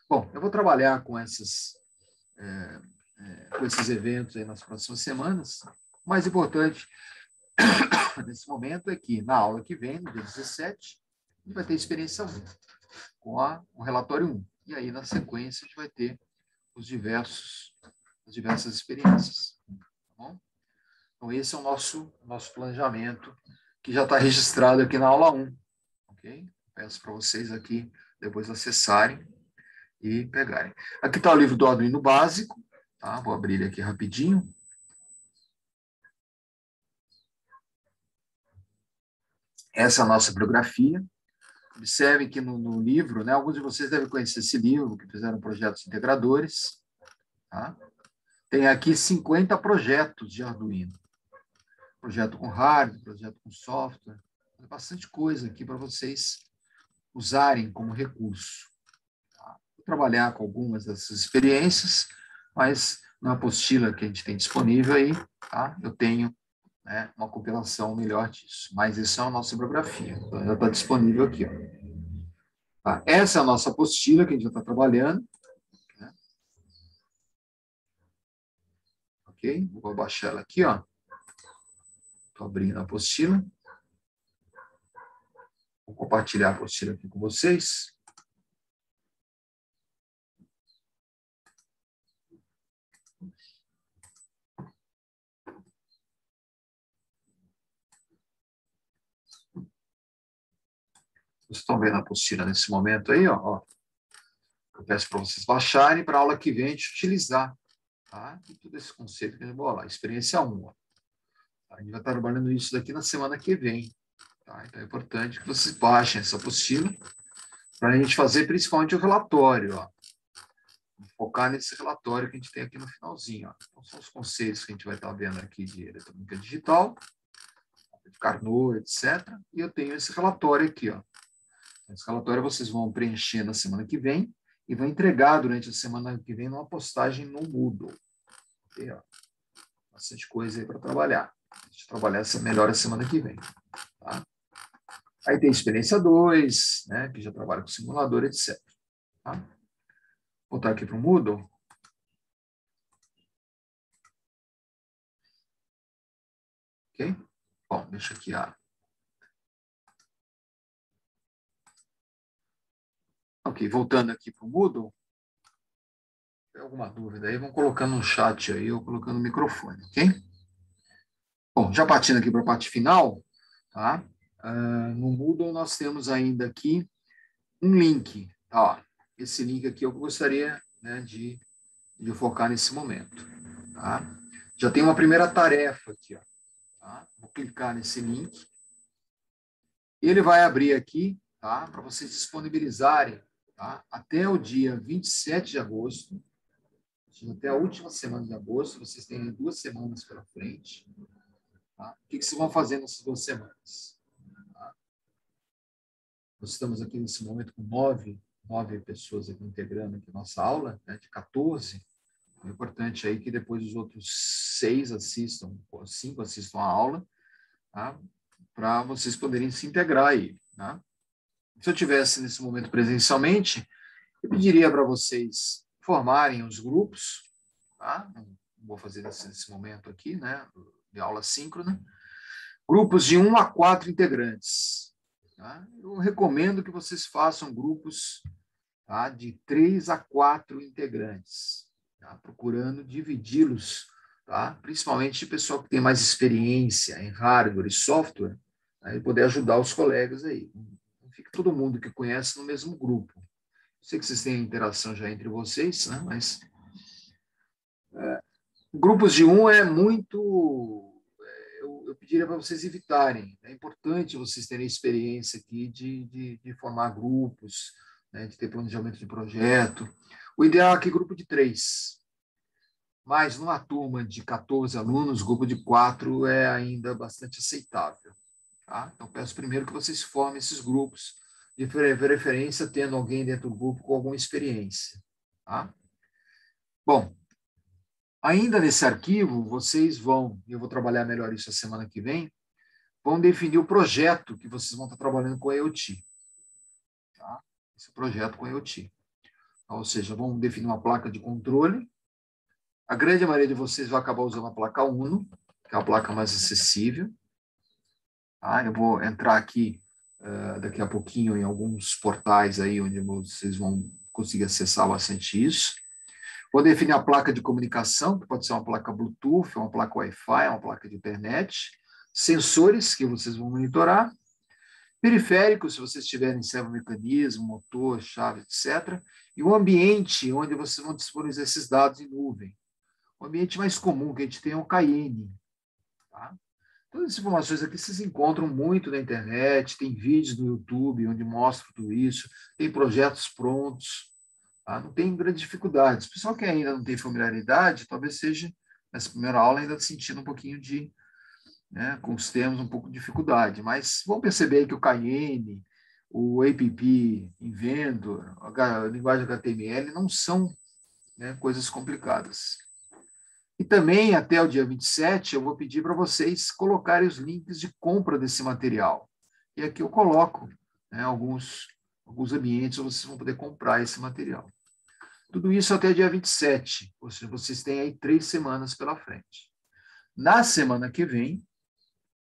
Bom, eu vou trabalhar com esses eventos aí nas próximas semanas. O mais importante nesse momento é que, na aula que vem, no dia 17, a gente vai ter experiência 1, com o relatório 1. E aí, na sequência, a gente vai ter as diversas experiências. Tá bom? Então, esse é o nosso planejamento, que já está registrado aqui na aula 1. Okay? Peço para vocês aqui depois acessarem e pegarem. Aqui está o livro do Arduino básico. Tá? Vou abrir ele aqui rapidinho. Essa é a nossa bibliografia. Observem que no livro, né, alguns de vocês devem conhecer esse livro, que fizeram projetos integradores. Tá? Tem aqui 50 projetos de Arduino. Projeto com hardware, projeto com software. Tem bastante coisa aqui para vocês usarem como recurso. Tá? Vou trabalhar com algumas dessas experiências, mas na apostila que a gente tem disponível aí, tá? Eu tenho, né, uma compilação melhor disso. Mas isso é a nossa bibliografia. Então, já está disponível aqui. Ó. Tá? Essa é a nossa apostila que a gente já está trabalhando. Né? Ok? Vou baixar ela aqui. Estou abrindo a apostila. Vou compartilhar a apostila aqui com vocês. Vocês estão vendo a apostila nesse momento aí, ó. Eu peço para vocês baixarem para a aula que vem a gente utilizar. Tá? E todo esse conceito que a gente vai lá. Experiência 1. Ó. A gente vai estar trabalhando isso daqui na semana que vem. Tá? Então é importante que vocês baixem essa apostila para a gente fazer principalmente o relatório. Ó. Focar nesse relatório que a gente tem aqui no finalzinho. Ó. Então, são os conceitos que a gente vai estar vendo aqui de eletrônica digital, de Carnot, etc. E eu tenho esse relatório aqui. Ó. Esse relatório vocês vão preencher na semana que vem e vão entregar durante a semana que vem numa postagem no Moodle. Okay, ó. Bastante coisa aí para trabalhar. A gente trabalhar melhor a semana que vem. Tá? Aí tem experiência 2, né, que já trabalha com simulador, etc. Tá? Vou voltar aqui para o Moodle. Ok? Bom, deixa aqui a... Ok, voltando aqui para o Moodle. Se tem alguma dúvida aí, vão colocando no chat aí ou colocando no microfone, ok? Bom, já partindo aqui para a parte final, tá? No Moodle nós temos ainda aqui um link. Ó, esse link aqui eu gostaria, né, de focar nesse momento. Tá? Já tem uma primeira tarefa aqui. Ó, tá? Vou clicar nesse link. E ele vai abrir aqui, tá, para vocês disponibilizarem, tá, até o dia 27 de agosto, até a última semana de agosto, vocês têm 2 semanas pela frente. Tá? O que vocês vão fazer nessas 2 semanas? Tá? Nós estamos aqui nesse momento com 9 pessoas aqui integrando aqui a nossa aula, né, de 14. É importante aí que depois os outros 6 assistam, ou 5 assistam a aula, tá? Para vocês poderem se integrar aí, tá? Se eu tivesse nesse momento presencialmente, eu pediria para vocês formarem os grupos, tá? Não vou fazer nesse momento aqui, né, de aula síncrona, grupos de 1 a 4 integrantes. Tá? Eu recomendo que vocês façam grupos, tá, de 3 a 4 integrantes, tá? Procurando dividi-los, tá? Principalmente o pessoal que tem mais experiência em hardware e software, tá? E poder ajudar os colegas aí. Não fica todo mundo que conhece no mesmo grupo. Sei que vocês têm interação já entre vocês, né? Mas grupos de 1 é muito... Eu pediria para vocês evitarem. É importante vocês terem experiência aqui de formar grupos, né? De ter planejamento de projeto. O ideal é que grupo de 3. Mas numa turma de 14 alunos, grupo de 4 é ainda bastante aceitável. Tá? Então, peço primeiro que vocês formem esses grupos, de preferência tendo alguém dentro do grupo com alguma experiência. Tá? Bom, ainda nesse arquivo, vocês vão, e eu vou trabalhar melhor isso a semana que vem, vão definir o projeto que vocês vão estar trabalhando com a IoT. Tá? Esse projeto com a IoT. Ou seja, vão definir uma placa de controle. A grande maioria de vocês vai acabar usando a placa Uno, que é a placa mais acessível. Tá? Eu vou entrar aqui daqui a pouquinho em alguns portais aí onde vocês vão conseguir acessar bastante isso. Vou definir a placa de comunicação, que pode ser uma placa Bluetooth, uma placa Wi-Fi, uma placa de internet. Sensores, que vocês vão monitorar. Periféricos, se vocês tiverem servomecanismo, motor, chave, etc. E o ambiente onde vocês vão disponibilizar esses dados em nuvem. O ambiente mais comum que a gente tem é o Cayenne. Tá? Todas as informações aqui vocês encontram muito na internet, tem vídeos no YouTube onde mostram tudo isso, tem projetos prontos, tá? Não tem grandes dificuldades. O pessoal que ainda não tem familiaridade, talvez seja, nessa primeira aula, ainda sentindo um pouquinho de, né, com os termos, um pouco de dificuldade, mas vão perceber que o Cayenne, o App Inventor, a linguagem HTML não são, né, coisas complicadas. E também, até o dia 27, eu vou pedir para vocês colocarem os links de compra desse material. E aqui eu coloco, né, alguns ambientes onde vocês vão poder comprar esse material. Tudo isso até dia 27, ou seja, vocês têm aí 3 semanas pela frente. Na semana que vem,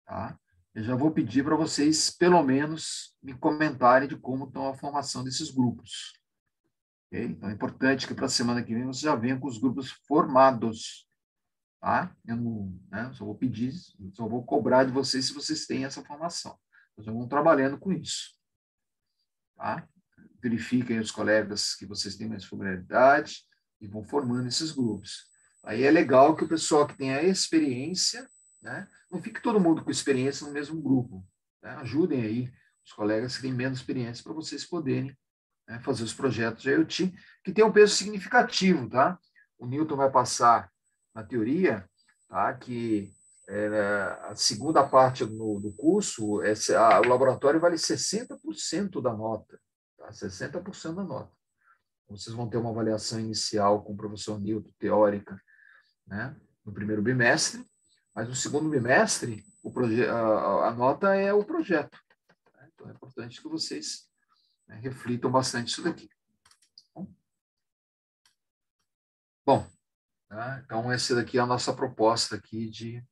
tá, eu já vou pedir para vocês, pelo menos, me comentarem de como estão a formação desses grupos. Okay? Então, é importante que para a semana que vem vocês já venham com os grupos formados. Tá? Eu não, né, só vou pedir, só vou cobrar de vocês se vocês têm essa formação. Nós vamos trabalhando com isso. Tá? Verifiquem os colegas que vocês têm mais familiaridade e vão formando esses grupos. Aí é legal que o pessoal que tem a experiência, né, não fique todo mundo com experiência no mesmo grupo. Né? Ajudem aí os colegas que têm menos experiência para vocês poderem, né, fazer os projetos de IoT, que tem um peso significativo. Tá? O Newton vai passar na teoria, tá, que a segunda parte do curso, o laboratório vale 60% da nota. Tá? 60% da nota. Vocês vão ter uma avaliação inicial com o professor Newton, teórica, né, no primeiro bimestre, mas no segundo bimestre, a nota é o projeto. Tá? Então, é importante que vocês, né, reflitam bastante isso daqui. Bom, tá? Então, essa daqui é a nossa proposta aqui de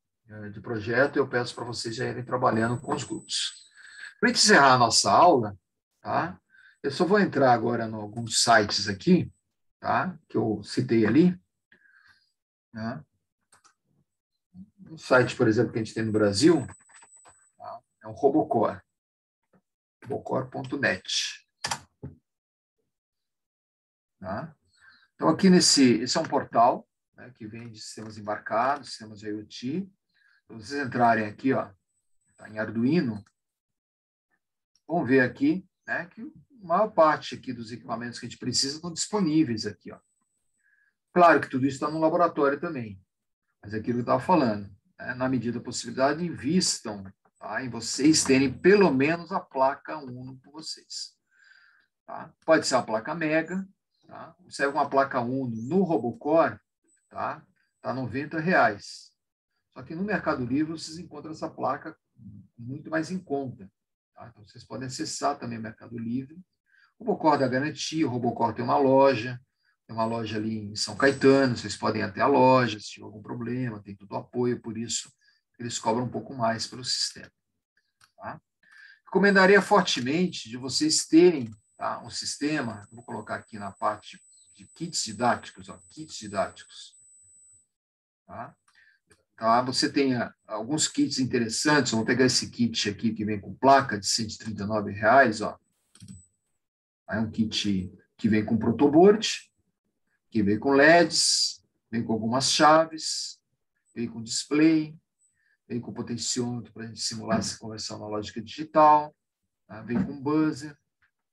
projeto. Eu peço para vocês já irem trabalhando com os grupos. Para encerrar a nossa aula, tá? Eu só vou entrar agora em alguns sites aqui, tá? Que eu citei ali. Tá? Um site, por exemplo, que a gente tem no Brasil, tá? É o Robocore, robocore.net. Tá? Então, aqui esse é um portal, né, que vem de sistemas embarcados, sistemas de IoT. Se vocês entrarem aqui, ó, tá, em Arduino, vão ver aqui, né, que a maior parte aqui dos equipamentos que a gente precisa estão disponíveis aqui. Ó. Claro que tudo isso está no laboratório também, mas é aquilo que eu estava falando. Né, na medida da possibilidade, invistam, tá, em vocês terem pelo menos a placa Uno com vocês. Tá? Pode ser uma placa Mega. Tá? Serve uma placa Uno no Robocore, tá? Tá R$ 90. Só que no Mercado Livre vocês encontram essa placa muito mais em conta. Tá? Então, vocês podem acessar também o Mercado Livre. O Robocor dá garantia, o Robocor tem uma loja ali em São Caetano, vocês podem ir até a loja, se tiver algum problema, tem todo o apoio, por isso eles cobram um pouco mais pelo sistema. Tá? Recomendaria fortemente de vocês terem, tá, um sistema, vou colocar aqui na parte de kits didáticos, ó, kits didáticos. Tá? Tá? Você tem alguns kits interessantes, vamos pegar esse kit aqui que vem com placa de R$ 139, ó. É um kit que vem com protoboard, que vem com LEDs, vem com algumas chaves, vem com display, vem com potenciômetro para a gente simular essa conversão analógica digital, tá? Vem com buzzer.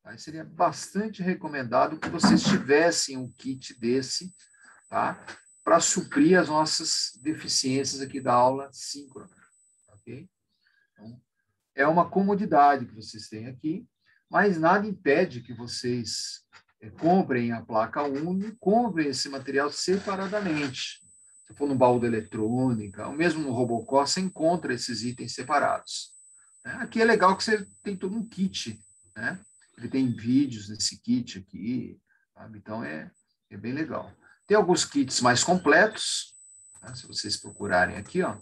Tá? Seria bastante recomendado que vocês tivessem um kit desse, tá? Para suprir as nossas deficiências aqui da aula síncrona. Ok? Então, é uma comodidade que vocês têm aqui, mas nada impede que vocês comprem a placa Uno e comprem esse material separadamente. Se for no baú da eletrônica, ou mesmo no Robocor, você encontra esses itens separados. Aqui é legal que você tem todo um kit, né? Ele tem vídeos nesse kit aqui, sabe? Então é bem legal. Tem alguns kits mais completos, né? Se vocês procurarem aqui, ó.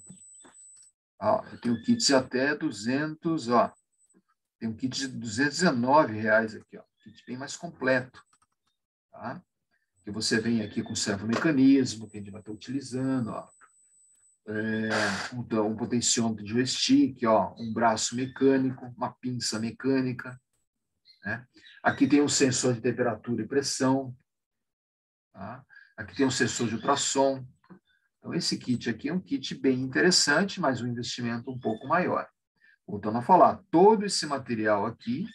Ó, eu tenho kits até 200, ó. Tem um kit de R$ 219 aqui, ó. Kit bem mais completo, tá? Que você vem aqui com servomecanismo, que a gente vai estar utilizando, ó. Um potenciômetro de joystick, ó, um braço mecânico, uma pinça mecânica, né? Aqui tem um sensor de temperatura e pressão, tá? Aqui tem um sensor de ultrassom. Então, esse kit aqui é um kit bem interessante, mas um investimento um pouco maior. Voltando a falar, todo esse material aqui,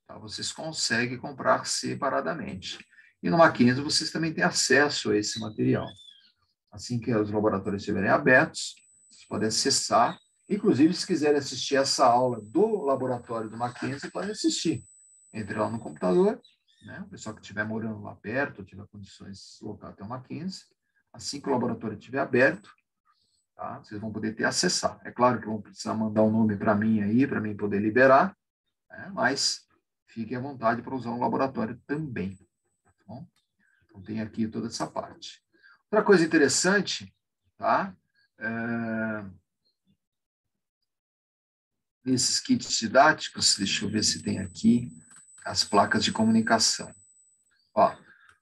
tá, vocês conseguem comprar separadamente. E no Mackenzie vocês também têm acesso a esse material. Assim que os laboratórios estiverem abertos, vocês podem acessar. Inclusive, se quiserem assistir essa aula do laboratório do Mackenzie, podem assistir. Entre lá no computador, né? O pessoal que estiver morando lá perto, ou tiver condições de se locar até o Mackenzie, assim que o laboratório estiver aberto, tá? Vocês vão poder ter acessar. É claro que vão precisar mandar um nome para mim aí, para mim poder liberar, né? Mas fiquem à vontade para usar um laboratório também. Tá bom? Então, tem aqui toda essa parte. Outra coisa interessante, tá? Nesses kits didáticos, deixa eu ver se tem aqui as placas de comunicação. Ó,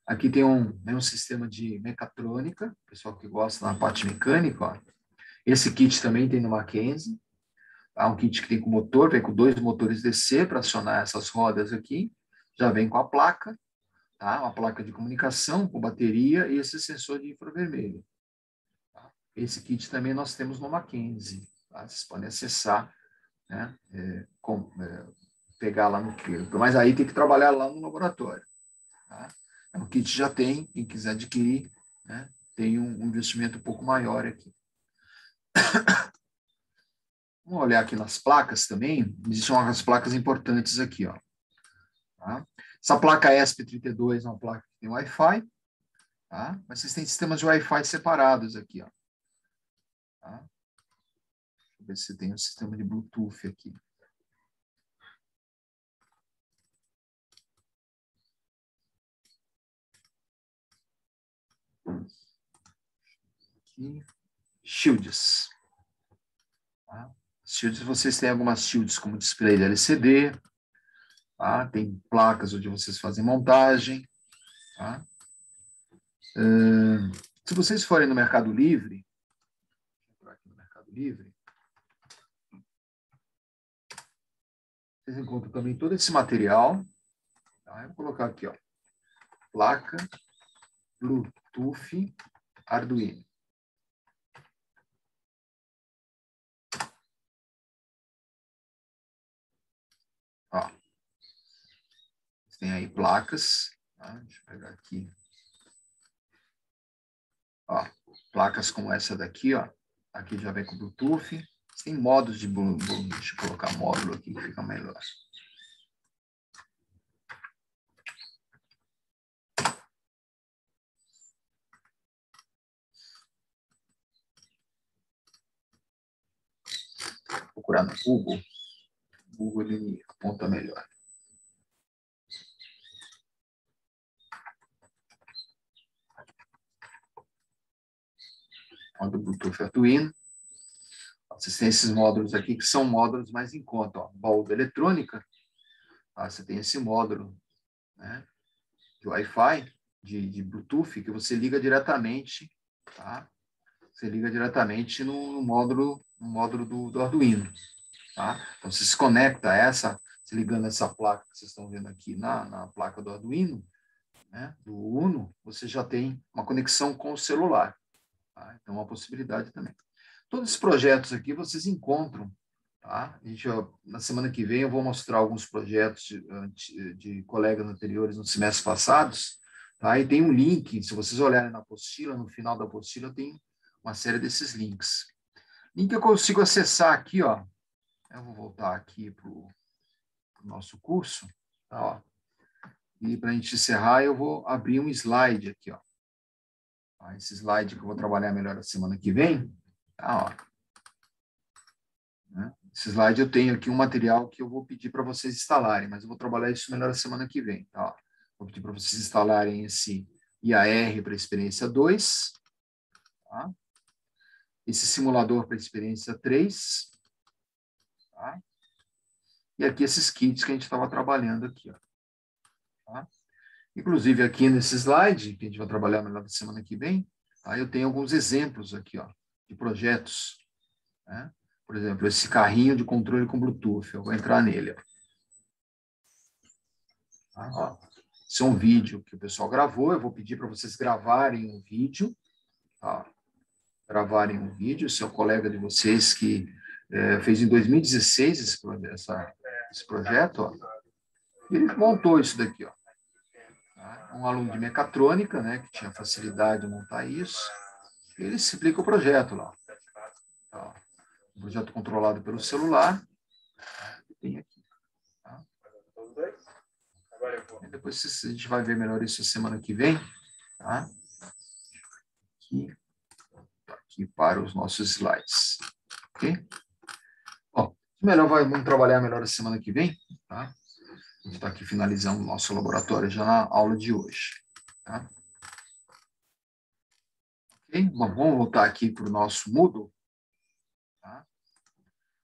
aqui tem um sistema de mecatrônica, pessoal que gosta da parte mecânica, ó. Esse kit também tem no Mackenzie. Há um kit que tem com motor, vem com 2 motores DC para acionar essas rodas aqui. Já vem com a placa, tá? Uma placa de comunicação com bateria e esse sensor de infravermelho. Tá? Esse kit também nós temos no Mackenzie. Tá? Vocês podem acessar, né? Pegar lá no quilo. Mas aí tem que trabalhar lá no laboratório. Tá? O kit já tem, quem quiser adquirir, né? Tem um investimento um pouco maior aqui. Vamos olhar aqui nas placas também. Existem umas placas importantes aqui, ó. Tá? Essa placa ESP32 é uma placa que tem Wi-Fi, tá? Mas vocês têm sistemas de Wi-Fi separados aqui, ó. Tá? Deixa eu ver se tem um sistema de Bluetooth aqui. Aqui. Shields. Tá? Shields, vocês têm algumas shields como display de LCD, tá? Tem placas onde vocês fazem montagem, tá? Se vocês forem no Mercado Livre, vocês encontram também todo esse material, tá? Eu vou colocar aqui, ó, placa Bluetooth Arduino. Ó, tem aí placas, tá? Deixa eu pegar aqui. Ó, placas como essa daqui, ó. Aqui já vem com Bluetooth. Tem modos de Bluetooth. Deixa eu colocar módulo aqui que fica melhor. procurar no Google. O Google ele me aponta melhor. Módulo Bluetooth Arduino. Vocês têm esses módulos aqui que são módulos mais em conta. Ó. Baú da eletrônica. Tá? Você tem esse módulo, né, de Wi-Fi, de Bluetooth, que você liga diretamente, tá? Você liga diretamente no módulo do Arduino. Tá? Então, você se conecta a se ligando essa placa que vocês estão vendo aqui na placa do Arduino, né, do Uno, você já tem uma conexão com o celular. Tá? Então, é uma possibilidade também. Todos esses projetos aqui vocês encontram. Tá? Na semana que vem eu vou mostrar alguns projetos de colegas anteriores nos semestres passados. Tá? E tem um link, se vocês olharem na apostila, no final da apostila tem uma série desses links. Link eu consigo acessar aqui, ó. Eu vou voltar aqui para o nosso curso. Tá, ó. E para a gente encerrar, eu vou abrir um slide aqui, ó. Tá, esse slide que eu vou trabalhar melhor a semana que vem. Tá, ó. Né? Esse slide eu tenho aqui um material que eu vou pedir para vocês instalarem, mas eu vou trabalhar isso melhor a semana que vem. Tá, ó. Vou pedir para vocês instalarem esse IAR para experiência 2. Tá? Esse simulador para experiência 3. Tá? E aqui esses kits que a gente estava trabalhando aqui. Ó. Tá? Inclusive aqui nesse slide, que a gente vai trabalhar melhor na semana que vem, tá? Eu tenho alguns exemplos aqui, ó, de projetos. Né? Por exemplo, esse carrinho de controle com Bluetooth. Eu vou entrar nele. Ó. Tá? Ó. Esse é um vídeo que o pessoal gravou. Eu vou pedir para vocês gravarem um vídeo. Tá? Gravarem um vídeo. Esse é um colega de vocês que fez em 2016 esse projeto. Ó. Ele montou isso daqui. Ó. Tá? Um aluno de mecatrônica, né, que tinha facilidade de montar isso. Ele explica o projeto lá. Tá? Um projeto controlado pelo celular. Tem aqui. Tá? E depois a gente vai ver melhor isso semana que vem. Tá? Aqui para os nossos slides. Ok? Bom, vamos trabalhar melhor a semana que vem. Tá? A gente está aqui finalizando o nosso laboratório já na aula de hoje. Tá? Okay? Bom, vamos voltar aqui para o nosso Moodle. Tá?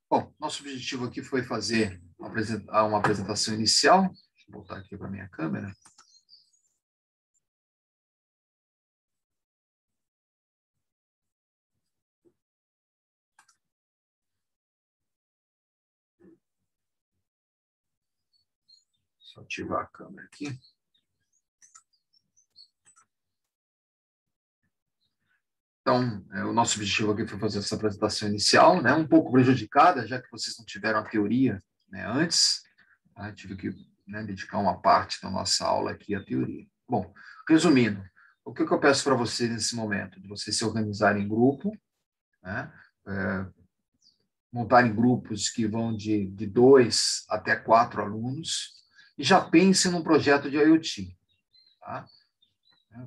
Bom, nosso objetivo aqui foi fazer uma apresentação inicial. Deixa eu voltar aqui para a minha câmera. Só ativar a câmera aqui. Então, o nosso objetivo aqui foi fazer essa apresentação inicial, né, um pouco prejudicada, já que vocês não tiveram a teoria, né, antes. Tá? Tive que, né, dedicar uma parte da nossa aula aqui à teoria. Bom, resumindo, o que eu peço para vocês nesse momento? De vocês se organizarem em grupo, né, montarem grupos que vão de 2 até 4 alunos, e já pensem num projeto de IoT. Tá?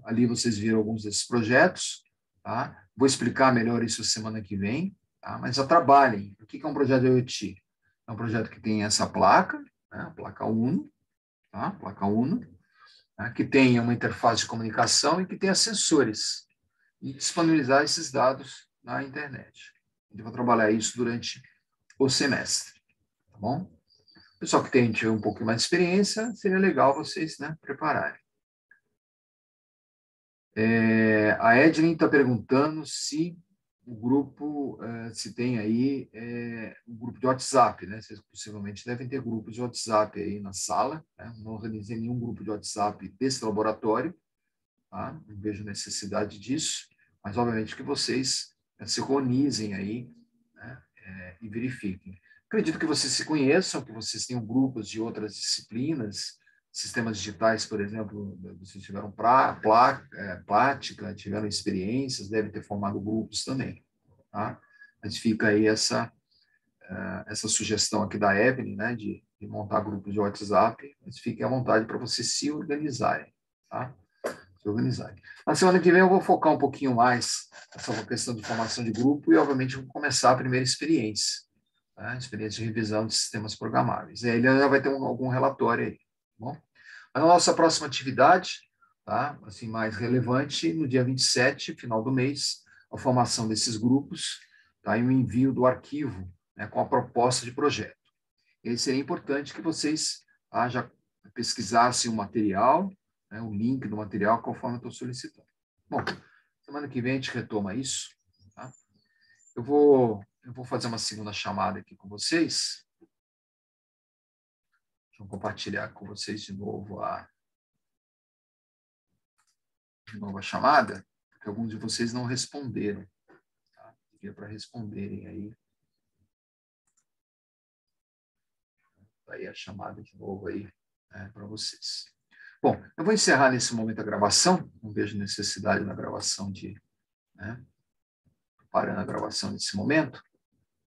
Ali vocês viram alguns desses projetos. Tá? Vou explicar melhor isso semana que vem, tá? Mas já trabalhem. O que é um projeto de IoT? É um projeto que tem essa placa, né? A placa Uno, tá? Placa Uno, tá? Que tenha uma interface de comunicação e que tenha sensores, e disponibilizar esses dados na internet. Eu vou trabalhar isso durante o semestre, tá bom? Pessoal que tem um pouco mais de experiência, seria legal vocês, né, prepararem. A Edlin está perguntando se o grupo, se tem aí um grupo de WhatsApp, né? Vocês possivelmente devem ter grupos de WhatsApp aí na sala, né? Não organizei nenhum grupo de WhatsApp desse laboratório, tá? Não vejo necessidade disso, mas obviamente que vocês se organizem aí, né? E verifiquem. Acredito que vocês se conheçam, que vocês tenham grupos de outras disciplinas, sistemas digitais, por exemplo, vocês tiveram prática, tiveram experiências, devem ter formado grupos também. Tá? Mas fica aí essa sugestão aqui da Evelyn, né, de montar grupos de WhatsApp, mas fiquem à vontade para vocês se organizarem. Tá? Se organizarem. Na semana que vem eu vou focar um pouquinho mais nessa questão de formação de grupo e, obviamente, vou começar a primeira experiência. tá? Experiência de revisão de sistemas programáveis. E aí ele já vai ter algum relatório aí, tá bom? A nossa próxima atividade, tá? Assim, mais relevante, no dia 27, final do mês, a formação desses grupos, tá? E o envio do arquivo, né, com a proposta de projeto. E aí seria importante que vocês, tá, já pesquisassem o material, né, o link do material, conforme eu estou solicitando. Bom, semana que vem a gente retoma isso, tá? Eu vou fazer uma segunda chamada aqui com vocês. Deixa eu compartilhar com vocês de novo a chamada, porque alguns de vocês não responderam. Tá? Devia para responderem aí. Aí a chamada de novo aí, né, para vocês. Bom, eu vou encerrar nesse momento a gravação. Não vejo necessidade na gravação de, né, parando a gravação nesse momento.